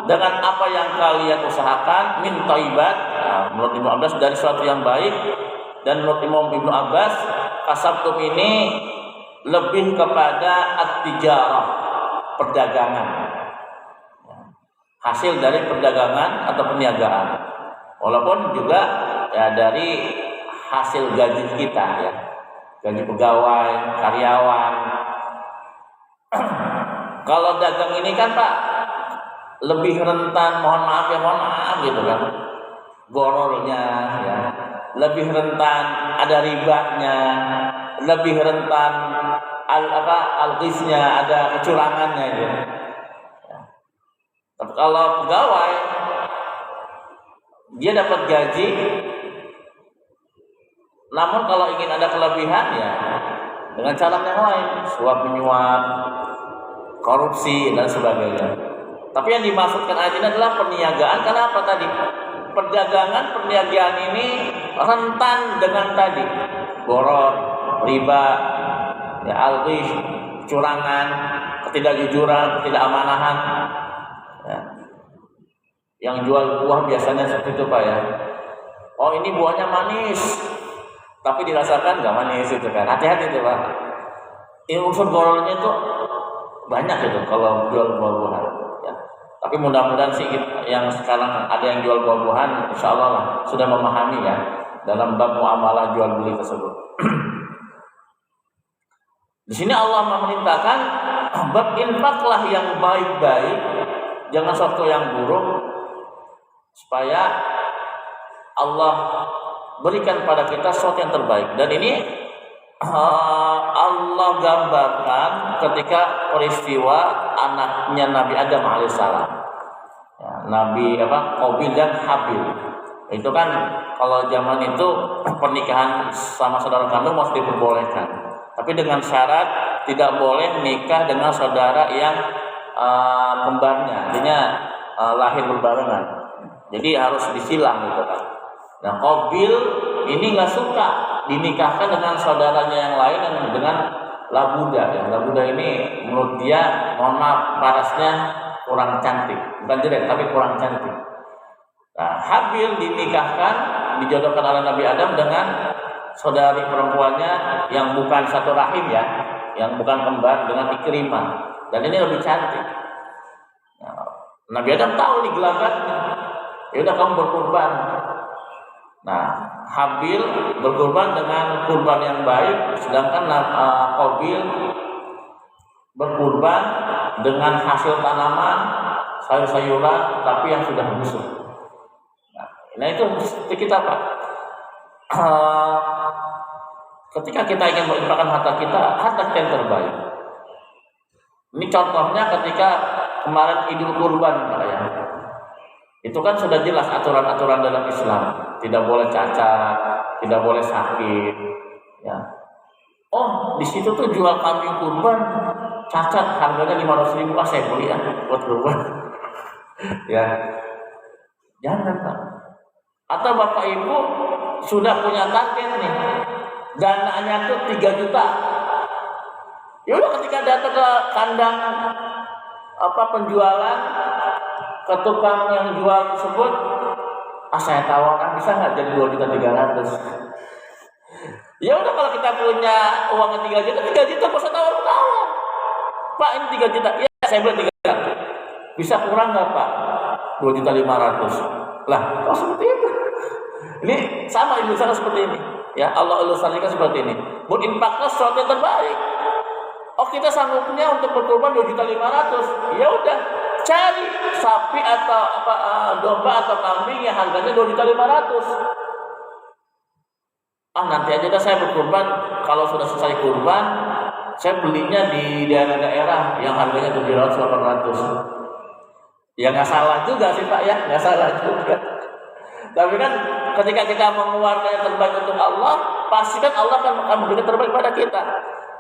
dengan apa yang kalian usahakan min thayyibat, menurut Ibnu Abbas dari sesuatu yang baik, dan menurut Imam Ibnu Abbas kasabtum ini lebih kepada at-tijarah, perdagangan, hasil dari perdagangan atau perniagaan, walaupun juga ya dari hasil gaji kita ya, gaji pegawai, karyawan. Kalau dagang ini kan Pak lebih rentan, mohon maaf gitu kan, gorornya ya, lebih rentan ada ribanya, lebih rentan al-ghisnya, ada kecurangannya itu. Tapi kalau pegawai dia dapat gaji, namun kalau ingin ada kelebihan ya dengan cara yang lain, suap menyuap, korupsi dan sebagainya. Tapi yang dimaksudkan ayat ini adalah perniagaan. Kenapa tadi? Perdagangan, perniagaan ini rentan dengan tadi goror, riba, ya al-ghish, kecurangan, ketidakjujuran, ketidakamaнаhan. Ya. Yang jual buah biasanya seperti itu Pak ya. Oh ini buahnya manis, tapi dirasakan nggak manis itu kan. Hati-hati itu Pak. Ini unsur gorornya itu banyak gitu kalau jual buah-buahan. Ya. Tapi mudah-mudahan sih yang sekarang ada yang jual buah-buahan, insya Allah lah sudah memahami ya dalam bab muamalah jual beli tersebut. Di sini Allah memerintahkan bab infaklah yang baik-baik, jangan sesuatu yang buruk, supaya Allah berikan pada kita sesuatu yang terbaik. Dan ini Allah gambarkan ketika peristiwa anaknya Nabi Adam alaihissalam, ya, Nabi Qabil dan Habil. Itu kan kalau zaman itu pernikahan sama saudara kandung masih diperbolehkan, tapi dengan syarat tidak boleh nikah dengan saudara yang kembarnya, artinya lahir berbarengan. Jadi harus disilang gitu kan. Nah Qabil ini nggak suka dinikahkan dengan saudaranya yang lain yang dengan labuda ya. Labuda ini menurut dia, mohon maaf, parasnya kurang cantik, bukan jelek tapi kurang cantik. Nah Habil dinikahkan, dijodohkan oleh Nabi Adam dengan saudari perempuannya yang bukan satu rahim ya, yang bukan kembar, dengan Ikrimah, dan ini lebih cantik. Nah, Nabi Adam tahu nih gelagatnya, ya udah kamu berkurban. Nah Habil berkurban dengan kurban yang baik, sedangkan Qabil berkurban dengan hasil tanaman, sayur-sayuran, tapi yang sudah busuk. Nah itu seperti kita Pak. Ketika kita ingin berinfakkan harta kita yang terbaik. Ini contohnya ketika kemarin Idul Kurban Pak ya. Itu kan sudah jelas aturan-aturan dalam Islam, tidak boleh cacat, tidak boleh sakit, ya. Oh, di situ tuh jual kambing kurban cacat harganya 500.000, saya beli ya buat kurban. Ya, jangan Pak. Atau Bapak Ibu sudah punya target nih, dananya tuh 3 juta. Ya udah ketika datang ke kandang penjualan, ke tukang yang jual tersebut, saya tawarkan bisa nggak jadi 2.300.000. Ya udah kalau kita punya uangnya 3 juta nggak usah tawar. Pak ini 3 juta, ya saya beli 3 juta. Bisa kurang nggak Pak? 2.500.000. Lah, kok seperti itu? Ini sama ilustrasi seperti ini. Ya Allah ilustrasikan seperti ini. Berinfaklah sesuatu yang terbaik. Oh kita sanggupnya untuk berkorban 2.500.000. Ya udah. Cari sapi atau domba atau kambing yang harganya 2.500.000. Nanti aja dah saya berkurban. Kalau sudah selesai kurban, saya belinya di daerah-daerah yang harganya 700-800. Ya nggak salah juga sih Pak ya, nggak salah juga. Tapi kan ketika kita mengeluarkan yang terbaik untuk Allah, pastikan Allah akan memberikan terbaik pada kita.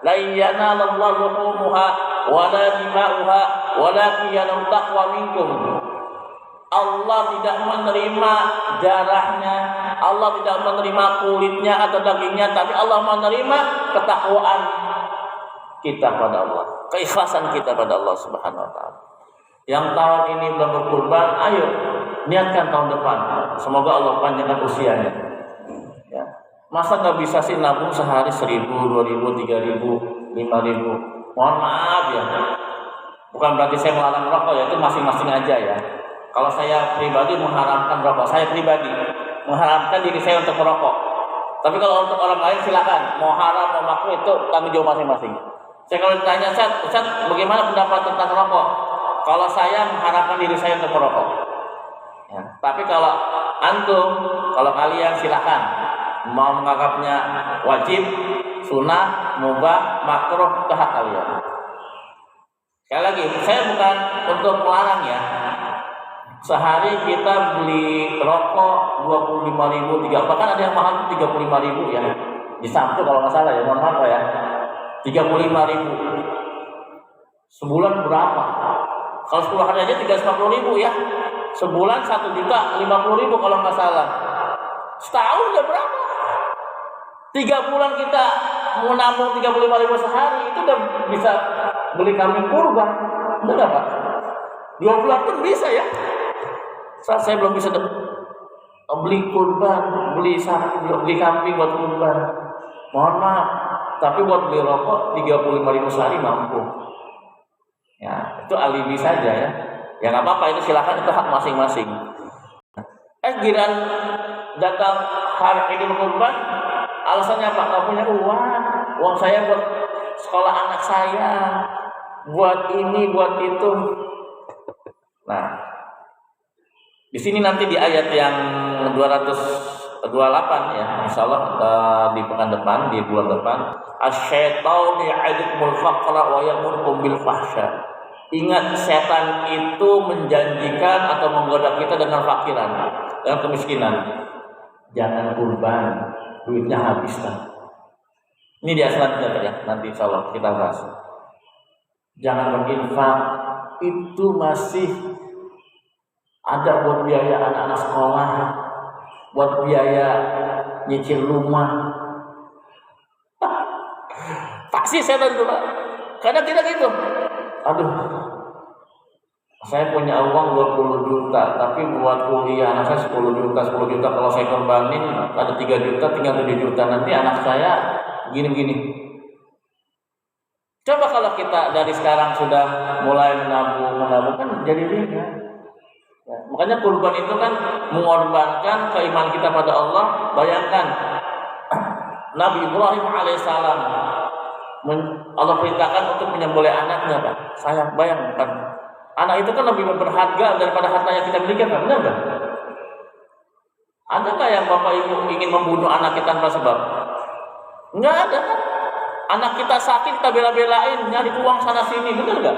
La yanalallahu luhumuha wala dima'uha walakin yanalul taqwa minkum. Allah tidak menerima darahnya, Allah tidak menerima kulitnya atau dagingnya, tapi Allah menerima ketakwaan kita pada Allah, keikhlasan kita pada Allah Subhanahu wa taala. Yang tahun ini belum berkurban, ayo niatkan tahun depan. Semoga Allah panjangkan usianya. Ya. Masa nggak bisa sih nabung sehari 1.000, 2.000, 3.000, 5.000? Mohon maaf ya. Bukan berarti saya melarang rokok ya, itu masing-masing aja ya. Kalau saya pribadi mengharamkan rokok, saya pribadi mengharamkan diri saya untuk merokok. Tapi kalau untuk orang lain silakan, mau haram mau makruh itu tanggung jawab masing-masing. Saya kalau ditanya, Ustaz, bagaimana pendapat tentang rokok? Kalau saya mengharamkan diri saya untuk merokok. Ya. Tapi kalau antum, kalau kalian silakan mau menganggapnya wajib, sunnah, mubah, makruh, itu hak kalian. Sekali lagi, saya bukan untuk melarang ya. Sehari kita beli rokok 25.000, bahkan ada yang mahal 35.000 ya. Di Samsung kalau nggak salah ya, mohon maaf ya. 35.000. Sebulan berapa? Kalau 10 hari aja 350.000 ya. Sebulan 1.050.000 kalau nggak salah. Setahun udah berapa? 3 bulan kita mau nabung 35.000 sehari, itu udah bisa beli kambing kurban. Benar Pak? 2 bulan pun bisa ya. Saat saya belum bisa beli kurban, beli kambing buat kurban. Mohon maaf, tapi buat beli rokok 35.000 sehari mampu. Ya, itu alibi saja ya. Ya nggak apa-apa, itu silakan, itu hak masing-masing. Giliran datang hari Idul Kurban, alasannya apa? Nggak punya uang saya buat sekolah anak saya, buat ini, buat itu. Nah, di sini nanti di ayat yang 228 ya, insyaallah di pekan depan, di bulan depan, asy-syaitanu ya'idukumul faqra wa ya'murukum bil fahsya. Ingat, setan itu menjanjikan atau menggoda kita dengan fakiran, dengan kemiskinan. Jangan kurban, duitnya habis kan. Ini di ayat selanjutnya ya, nanti insyaallah kita bahas. Jangan berinfak, itu masih ada buat biaya anak-anak sekolah, buat biaya nyicil rumah. Pasti setan itu Pak. Kadang kita gitu. Aduh, saya punya uang 20 juta, tapi buat kuliah anak saya 10 juta. Kalau saya korbanin ada 3 juta, tinggal 7 juta. Nanti anak saya gini-gini. Coba kalau kita dari sekarang sudah mulai menabung kan jadi ringan. Ya, makanya kurban itu kan mengorbankan keimanan kita pada Allah. Bayangkan Nabi Ibrahim alaihissalam, Allah perintahkan untuk menyembelih anaknya Pak. Saya bayangkan, anak itu kan lebih berharga daripada harta yang kita miliki kan, benar nggak? Ada nggak yang bapak ibu ingin membunuh anak kita tanpa sebab? Nggak ada kan? Anak kita sakit kita bela-belain, nyari uang sana sini, benar nggak?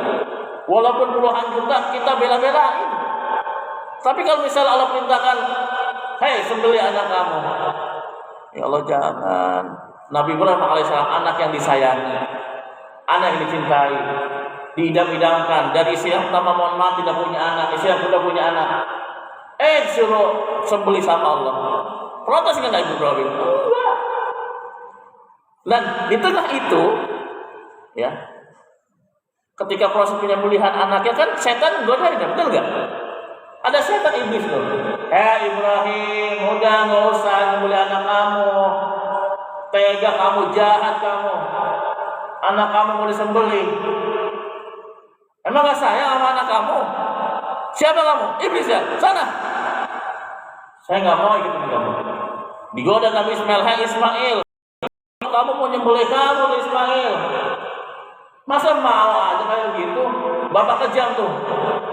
Walaupun puluhan juta kita bela-belain. Tapi kalau misalnya Allah perintahkan, hei sembelih anak kamu, ya Allah jangan. Nabi Ibrahim alaihissalam anak yang disayangi, anak yang dicintai, diidam-idamkan. Dari istri yang pertama mohon maaf tidak punya anak, istri yang sudah punya anak, suruh sembelih sama Allah. Protes dengan Nabi Ibrahim. Dan di tengah itu, ya, ketika proses penyembelihan anaknya kan setan godain, betul nggak? Ada setan iblis loh. Ibrahim, udah nggak usah nyembelih anak kamu. Tega kamu, jahat kamu. Anak kamu mau disembelih. Emang gak sayang sama anak kamu? Siapa kamu? Iblis ya? Sana. Saya gak mau ikut kamu. Digoda Nabi Ismail, hai Ismail, kamu mau nyembelih kamu Ismail. Masa mau aja kayak gitu? Bapak kejam tuh.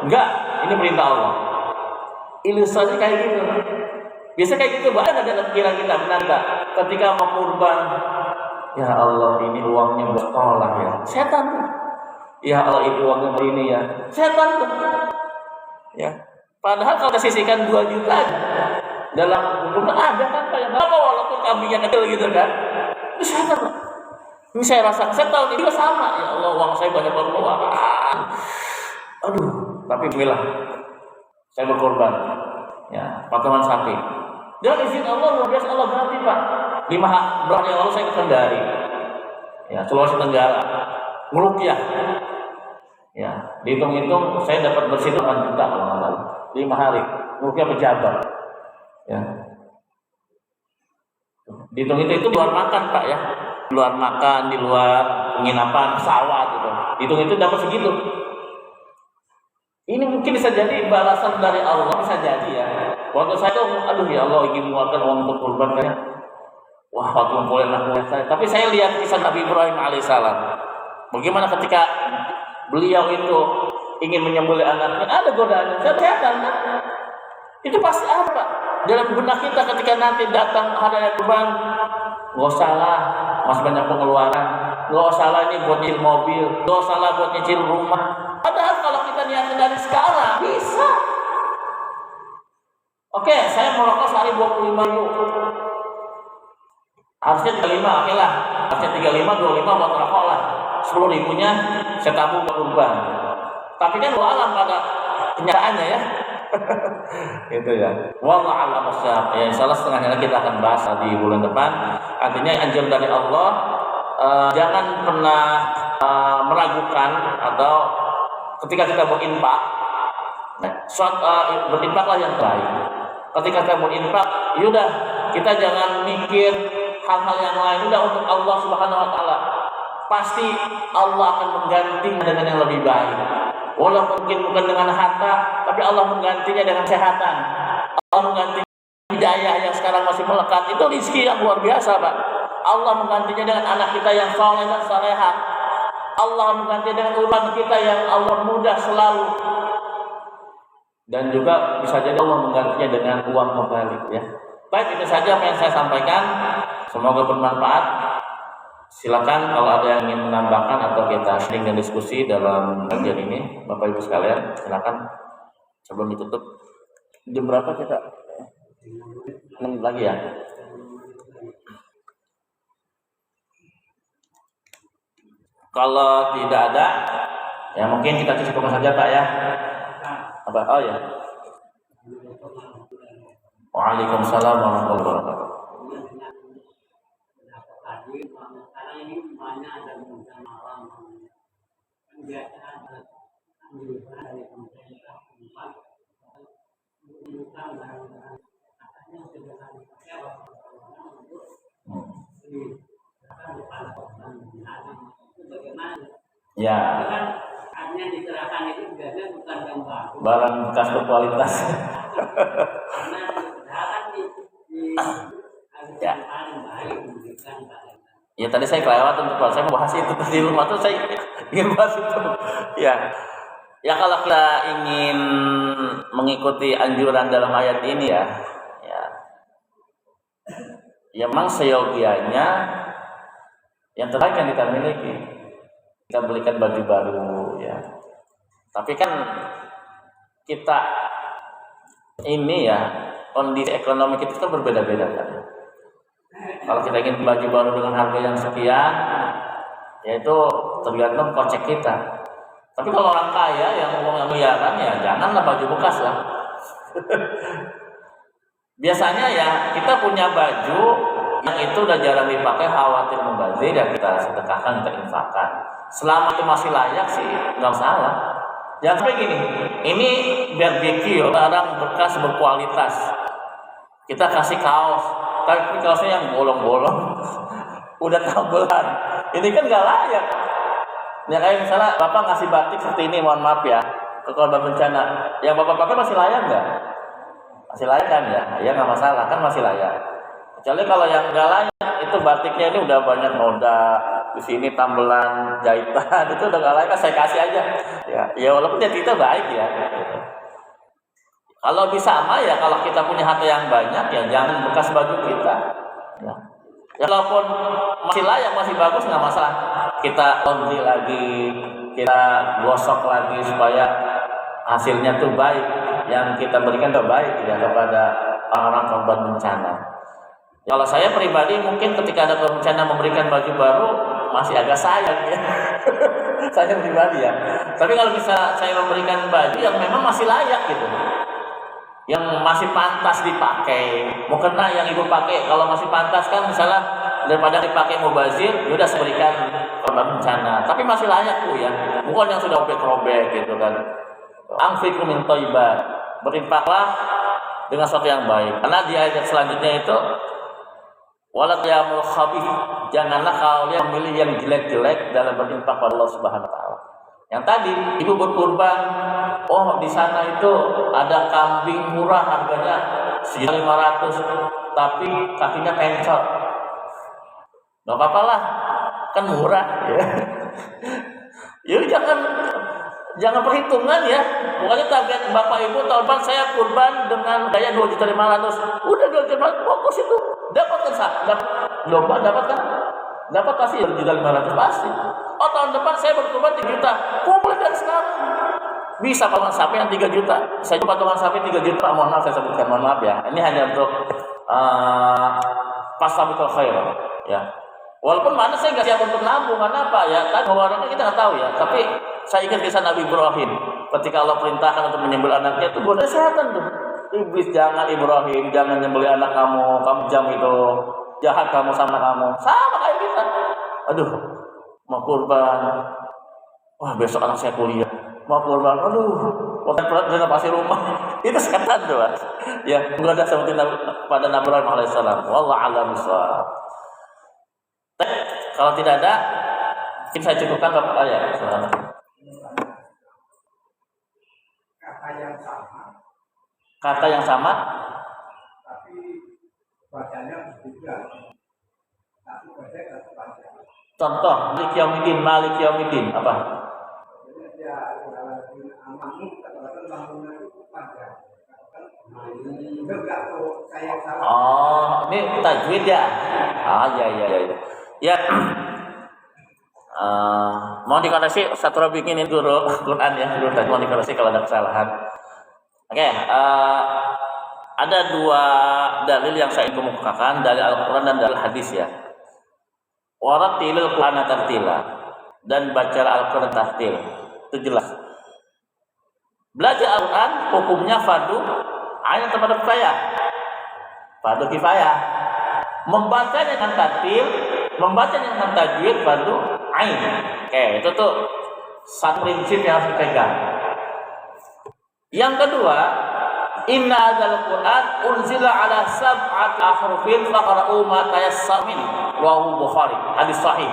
Enggak, ini perintah Allah. Ilustrasi kayak gitu. Biasa kayak gitu, bahkan ada pikiran kita, benar tak? Ketika mau kurban, ya Allah ini uangnya buat sekolah ya. Setan tuh. Ya Allah itu uangnya buat ini ya. Setan tuh. Ya. Padahal kalau kita sisihkan 2 juta dalam hukum ada kan kayak apa walaupun kambingnya kecil gitu kan. Itu setan. Ini saya rasakan setan ini juga sama. Ya Allah uang saya banyak pengeluaran. Aduh, tapi bismillah. Saya berkorban. Ya, potongan sapi. Dan izin Allah luar biasa, Allah ganti Pak. 5 bulan yang lalu saya ke Kendari, ya, Sulawesi Tenggara, Merukyah, ya, Dihitung-hitung saya dapat bersih 8 juta kalau nggak salah. 5 hari. Rupiah pejabat. Ya. Dihitung-hitung itu luar makan Pak ya. Luar makan, di luar penginapan, pesawat gitu. Dihitung-hitung dapat segitu. Ini mungkin bisa jadi balasan dari Allah, bisa jadi ya. Waktu saya tuh, aduh ya Allah ingin mengeluarkan uang untuk kurban kayak, wah waktu mulai saya. Tapi saya lihat kisah Nabi Ibrahim alaihissalam. Bagaimana ketika beliau itu ingin menyembelih anaknya, ada godaan. Saya kan? Itu pasti ada Pak. Dalam benak kita ketika nanti datang hari raya kurban, nggak usah lah, masih banyak pengeluaran. Nggak usah lah ini buat nyicil mobil, nggak usah lah buat nyicil rumah. Padahal kalau kita niatkan dari sekarang bisa. Oke, saya mau rokok sehari 25 ribu. Harusnya 35, oke lah. Harusnya 35, 25 buat rokok lah. 10 ribunya saya tabung buat kurban. Tapi kan alam pada kenyataannya ya. Gitu ya. Wallahu a'lam bishawab. Ya insyaallah setengahnya kita akan bahas di bulan depan. Artinya anjuran dari Allah, jangan pernah meragukan atau ketika kita berinfak, berinfaklah yang baik. Ketika kita berinfak, yaudah kita jangan mikir hal-hal yang lain. Udah untuk Allah Subhanahu Wa Taala. Pasti Allah akan mengganti dengan yang lebih baik. Walaupun mungkin bukan dengan harta, tapi Allah menggantinya dengan kesehatan. Allah mengganti hidayah yang sekarang masih melekat. Itu rezeki yang luar biasa Pak. Allah menggantinya dengan anak kita yang saleh dan salehah. Allah mengganti dengan urusan kita yang Allah mudah selalu. Dan juga bisa jadi Allah menggantinya dengan uang kembali ya. Baik, itu saja apa yang saya sampaikan. Semoga bermanfaat. Silakan kalau ada yang ingin menambahkan atau kita sharing dan diskusi dalam kajian ini, Bapak Ibu sekalian, silakan. Sebelum ditutup, jam berapa kita? 6 menit lagi ya. Kalau tidak ada, ya mungkin kita cukupkan saja Pak ya. Apa? Oh ya. Waalaikumsalam warahmatullahi wabarakatuh. Ya. Artinya diserahkan itu biasanya bukan yang baru. Barang bekas berkualitas. Karena diserahkan ya. Ya tadi saya kelewatan untuk saya membahas itu di rumah tuh saya ingin bahas itu. Ya. Ya kalau kita ingin mengikuti anjuran dalam ayat ini ya. Ya memang seyogianya yang terbaik yang kita miliki. Kita belikan baju baru ya. Tapi kan kita ini ya kondisi ekonomi kita kan berbeda-beda kan. Kalau kita ingin baju baru dengan harga yang sekian, yaitu tergantung kocek kita. Tapi kalau orang kaya yang uangnya miliaran ya janganlah baju bekas lah. Biasanya ya kita punya baju yang itu udah jarang dipakai, khawatir mubazir ya kita sedekahkan, kita infakkan. Selama itu masih layak sih nggak masalah. Jangan sampai gini, ini barbecue barang bekas berkualitas. Kita kasih kaos, tapi kaosnya yang bolong-bolong, udah tambelan. Ini kan nggak layak. Ya kayak misalnya Bapak ngasih batik seperti ini, mohon maaf ya, ke korban bencana. Yang Bapak pakai masih layak nggak? Masih layak kan ya? Ya nggak masalah, kan masih layak. Kecuali kalau yang nggak layak, itu batiknya ini udah banyak noda, di sini tambelan, jahitan, itu udah nggak layak, saya kasih aja. Ya walaupun ya kita baik ya. Kalau bisa sama ya, kalau kita punya harta yang banyak ya jangan bekas baju kita. Ya walaupun masih layak, masih bagus nggak masalah. Kita laundry lagi, kita gosok lagi supaya hasilnya tuh baik. Yang kita berikan tuh baik ya kepada orang-orang korban bencana. Kalau saya pribadi mungkin ketika ada bencana memberikan baju baru masih agak sayang ya. Saya pribadi ya. Tapi kalau bisa saya memberikan baju yang memang masih layak gitu, yang masih pantas dipakai, mukena yang ibu pakai kalau masih pantas kan misalnya 5 daripada dipakai mubazir, ya udah saya berikan korban bencana. Tapi masih layak tuh ya, bukan yang sudah robek-robek gitu kan. Anfiqu min thayyibat, berinfaklah dengan sesuatu yang baik. Karena di ayat selanjutnya itu wala qiyamul khabith, janganlah kalian memilih yang jelek-jelek dalam berinfak pada Allah Subhanahu wa taala. Yang tadi ibu berkurban, oh di sana itu ada kambing murah harganya 1.500, tapi kakinya pencot. Gak apa-apa lah, kan murah ya. Ya jangan perhitungan ya. Pokoknya target bapak ibu tahun depan saya kurban dengan daya 2.500.000. Udah 2.500.000 fokus itu. Dapatkan lomba dapat pasti 2.500.000 pasti. Oh tahun depan saya berkurban 3 juta. Kumpulin dari sekarang. Bisa patungan sapi yang 3 juta. Saya patungan sapi 3 juta. Mohon maaf saya sebutkan, mohon maaf ya. Ini hanya untuk fastabiqul khair ya. Walaupun mana saya nggak siap untuk nabung, kenapa ya? Kan orangnya kita nggak tahu ya. Tapi saya ingat kisah Nabi Ibrahim. Ketika Allah perintahkan untuk menyembelih anaknya, itu boleh kesehatan tuh. Iblis, jangan Ibrahim, jangan menyembelih anak kamu jam itu, jahat kamu sama kamu. Sama kayak kita. Aduh, mau kurban. Wah besok anak saya kuliah. Mau kurban. Aduh, renovasi rumah. Itu sekarang tuh. Ya, nggak ada seperti pada Nabi Ibrahim alaihissalam. Wallahu a'lam bishawab. Kalau tidak ada, mungkin saya cukupkan Bapak ya. Kata yang sama, tapi bacanya berbeda. Tapi bacanya panjang. Contoh, Malik Yaumiddin apa? Jadi dia amanmu katakan bangunan itu panjang. Enggak tuh saya salah. Oh, ini tajwid ya? Ya. Ya, mau dikoreksi satu Rabi ini guru Quran ya, guru tadi mau dikoreksi kalau ada kesalahan. Oke, ada 2 dalil yang saya ingin kemukakan dari Al-Quran dan dari hadis ya. Warattilil Qur'ana tartila, dan baca Al-Quran tartil, itu jelas. Belajar Al-Quran hukumnya fardu ain atau fardu kifayah? Fardu kifayah. Membacanya dengan tartil, membacanya dengan tajwid fardu ain. Oke, itu tuh satu prinsip yang harus dipegang. Yang kedua, inna hadzal Qur'an unzila ala sab'ati ahrufin faqra'u ma tayassara min, rawahu Bukhari, hadis sahih.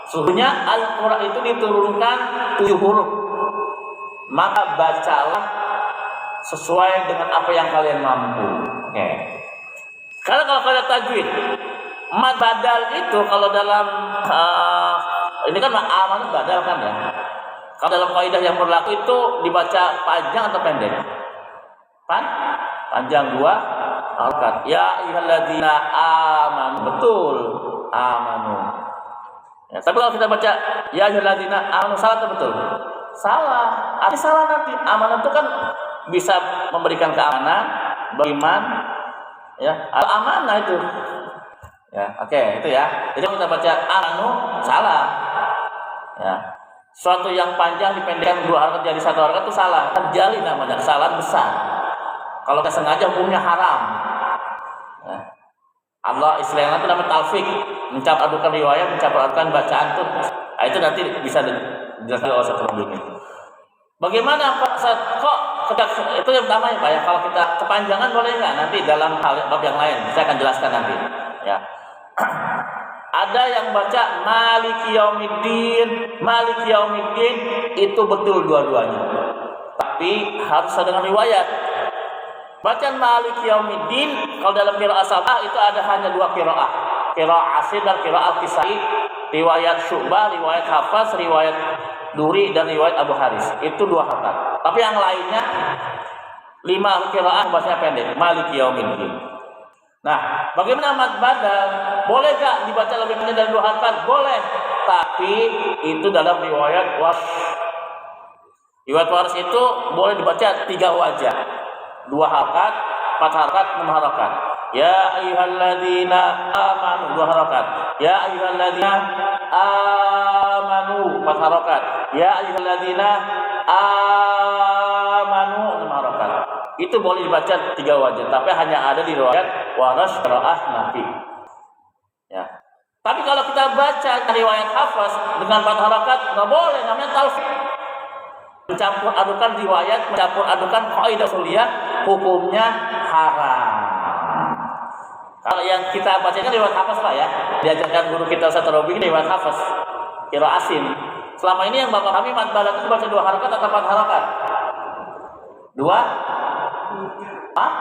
Sesungguhnya Al-Qur'an itu diturunkan 7 huruf. Maka bacalah sesuai dengan apa yang kalian mampu. Oke. Karena kalau kalian tajwid, mad badal itu kalau dalam ini kan amanat badal kan ya. Kalau dalam kaidah yang berlaku itu dibaca panjang atau pendek? Panjang 2 harakat. Ya ayyuhalladzina amanu, betul, amanu. Ya, tapi kalau kita baca ya ayyuhalladzina amanu, salah atau betul? Salah. Arti salah nanti. Amanah itu kan bisa memberikan keamanan, beriman, ya. Al-amanah itu. Ya, oke, itu ya. Jadi kalau kita baca amanu, salah. Ya. Suatu yang panjang dipendekkan 2 harakat jadi 1 harakat itu salah. Terjadi namanya kesalahan besar. Kalau kita sengaja hukumnya haram. Ya. Allah istilahnya itu namanya talfik, mencampur adukan riwayat, mencampur adukan bacaan itu. Nah, itu nanti bisa dijelaskan oleh satu ini. Bagaimana Pak? Kok itu yang pertama ya Pak ya. Kalau kita kepanjangan boleh nggak? Nanti dalam hal bab yang lain saya akan jelaskan nanti. Ya. Ada yang baca Maliki Yaumiddin itu betul dua-duanya. Tapi harus dengan riwayat. Bacaan Maliki Yaumiddin kalau dalam qiraah sabah itu ada hanya 2 qiraah. Qiraah Asim dan qiraah Al-Kisai. Riwayat Syu'bah, riwayat Hafs, riwayat Duri dan riwayat Abu Haris. Itu 2 harakat. Tapi yang lainnya 5 qiraah bahasanya pendek. Maliki Yaumiddin. Nah, bagaimana mad badal? Boleh gak dibaca lebih pendek dari 2 harakat? Boleh. Tapi itu dalam riwayat Warsh. Riwayat Warsh itu boleh dibaca 3 wajah. 2 harakat, 4 harakat, 6 harakat. Ya ayyuhalladzina amanu 2 harakat. Ya ayyuhalladzina amanu 4 harakat. Ya ayyuhalladzina amanu 6 harakat. Itu boleh dibaca 3 wajah, tapi hanya ada di riwayat Warsh qiraah Nafi. Ya. Tapi kalau kita baca riwayat Hafs dengan 4 harakat nggak boleh, namanya talfiq. Mencampur adukan riwayat, mencampur adukan kaidah usuliyah, hukumnya haram. Kalau yang kita baca kan riwayat Hafs Pak ya, diajarkan guru kita Ustaz Robi ini riwayat Hafs, qiraah asin. Selama ini yang Bapak kami mad balagh itu baca 2 harakat atau 4 harakat? 2? Hah?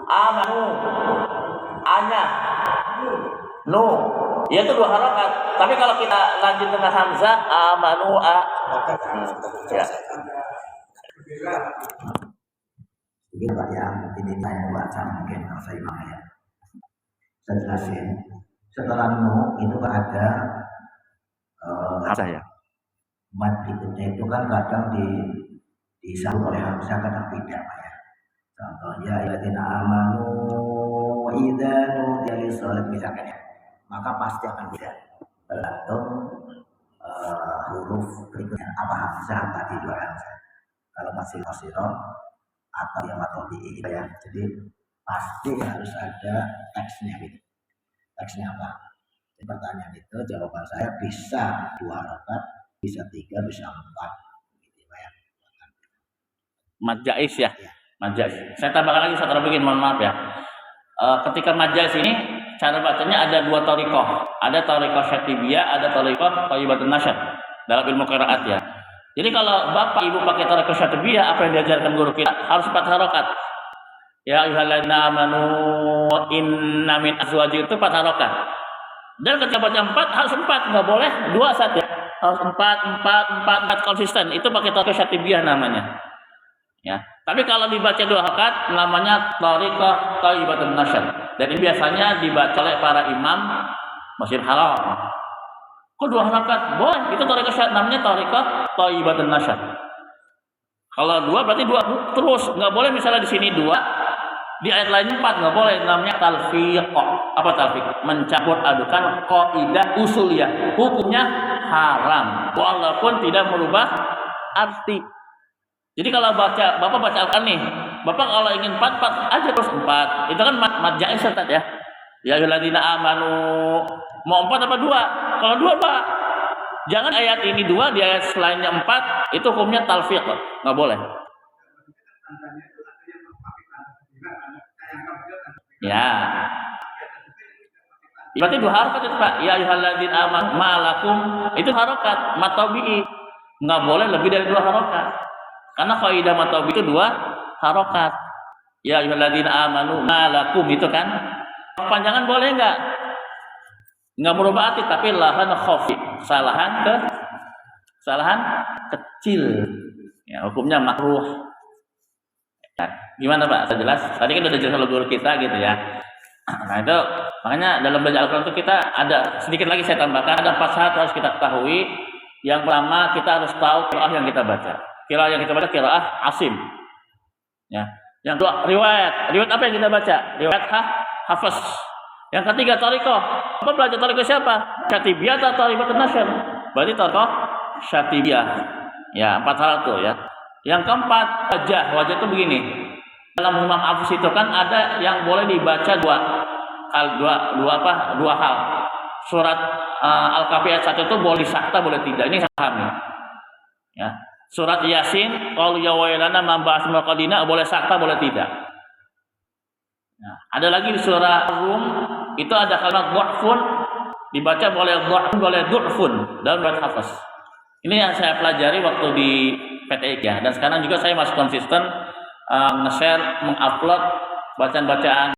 Amanu. Anya. Nu. Ya itu 2 harakat. Tapi kalau kita lanjut dengan hamzah, amanu a. Ya. Mungkin Pak ya, ini saya baca mungkin kalau saya mau ya. Saya jelasin. Setelah nu itu ada Hamzah ya. mad berikutnya itu kan kadang disambut oleh hamzah, kadang tidak Pak ya. Contohnya alladzina amanu wa idza nudiya lis-shalah misalkan ya. Maka pasti akan beda tergantung huruf berikutnya apa hamzah tadi 2 hamzah. Kalau masih qasirah atau yang matobi gitu ya. Jadi pasti harus ada teksnya gitu. Teksnya apa? Jadi pertanyaan itu jawaban saya bisa 2 harakat, bisa 3, bisa 4 gitu ya. Mad jaiz ya. Mad jaiz. Saya tambahkan lagi satu bikin, mohon maaf ya. Ketika mad jaiz ini cara bacanya ada 2 thariqah. Ada thariqah syatibiyah, ada thariqah thayyibatun nasyad dalam ilmu qiraat ya. Jadi kalau Bapak Ibu pakai thariqah syatibiyah, apa yang diajarkan guru kita harus 4 harakat. Ya ayyuhalladzina amanu inna min azwajikum itu 4 harakat. Dan ketika baca 4 harus 4, enggak boleh 2 saja. Harus 4 konsisten. Itu pakai thariqah syatibiyah namanya. Ya. Tapi kalau dibaca 2 harakat namanya thariqah thayyibatun nasyad. Dan ini biasanya dibaca oleh para imam Masjidil Haram. Kok 2 harakat? Boleh. Itu thariqah namanya thariqah thayyibatun nasyad. Kalau 2 berarti 2 terus. Enggak boleh misalnya di sini 2, di ayat lain 4 enggak boleh. Namanya talfiq. Apa talfiq? Mencampur adukan kaidah usuliyah. Hukumnya haram walaupun tidak merubah arti. Jadi kalau baca, Bapak baca Al-Quran nih, Bapak kalau ingin 4 aja terus 4. Itu kan mad jaiz Ustaz ya. Ya ayyuhalladzina amanu. Mau 4 apa 2? Kalau 2 Pak. Jangan ayat ini 2, di ayat selainnya 4, itu hukumnya talfiq, enggak boleh. Ya. Berarti 2 harakat itu Pak. Ya ayyuhalladzina amanu malakum itu harakat matabi'i. Enggak boleh lebih dari 2 harakat. Karena kaidah matabi itu 2 harakat. Ya ayyuhalladzina amanu malakum itu kan. Panjangan boleh enggak? Enggak merubah arti tapi lahan khafi. Kesalahan kecil. Ya, hukumnya makruh. Ya, gimana Pak? Saya jelas. Tadi kan udah jelas guru kita gitu ya. Nah, itu makanya dalam belajar Al-Qur'an itu kita ada sedikit lagi saya tambahkan, ada 4 syarat harus kita ketahui. Yang pertama, kita harus tahu qiraah yang kita baca. Qiraah yang kita baca qiraah Asim. Ya. Yang kedua, riwayat apa yang kita baca? Riwayat Hafs. Yang ketiga, thariqah. Apa belajar thariqah siapa? Syatibiyah atau thayyibatun nasyad? Berarti thariqah syatibiyah. Ya, 4 hal itu ya. Yang keempat, wajah itu begini. Dalam Imam Hafs itu kan ada yang boleh dibaca 2 hal. Surat Al-Kahfi ayat 1 itu boleh disakta, boleh tidak. Ini saya pahami. Ya. Surat Yasin, qalu ya wailana man ba'atsna qadina, boleh sakta, boleh tidak. Nah, ada lagi di surah Rum itu ada kalimat du'fun, dibaca boleh du'fun, boleh du'fun dalam riwayat Hafs. Ini yang saya pelajari waktu di PTIK ya, dan sekarang juga saya masih konsisten nge-share, mengupload bacaan-bacaan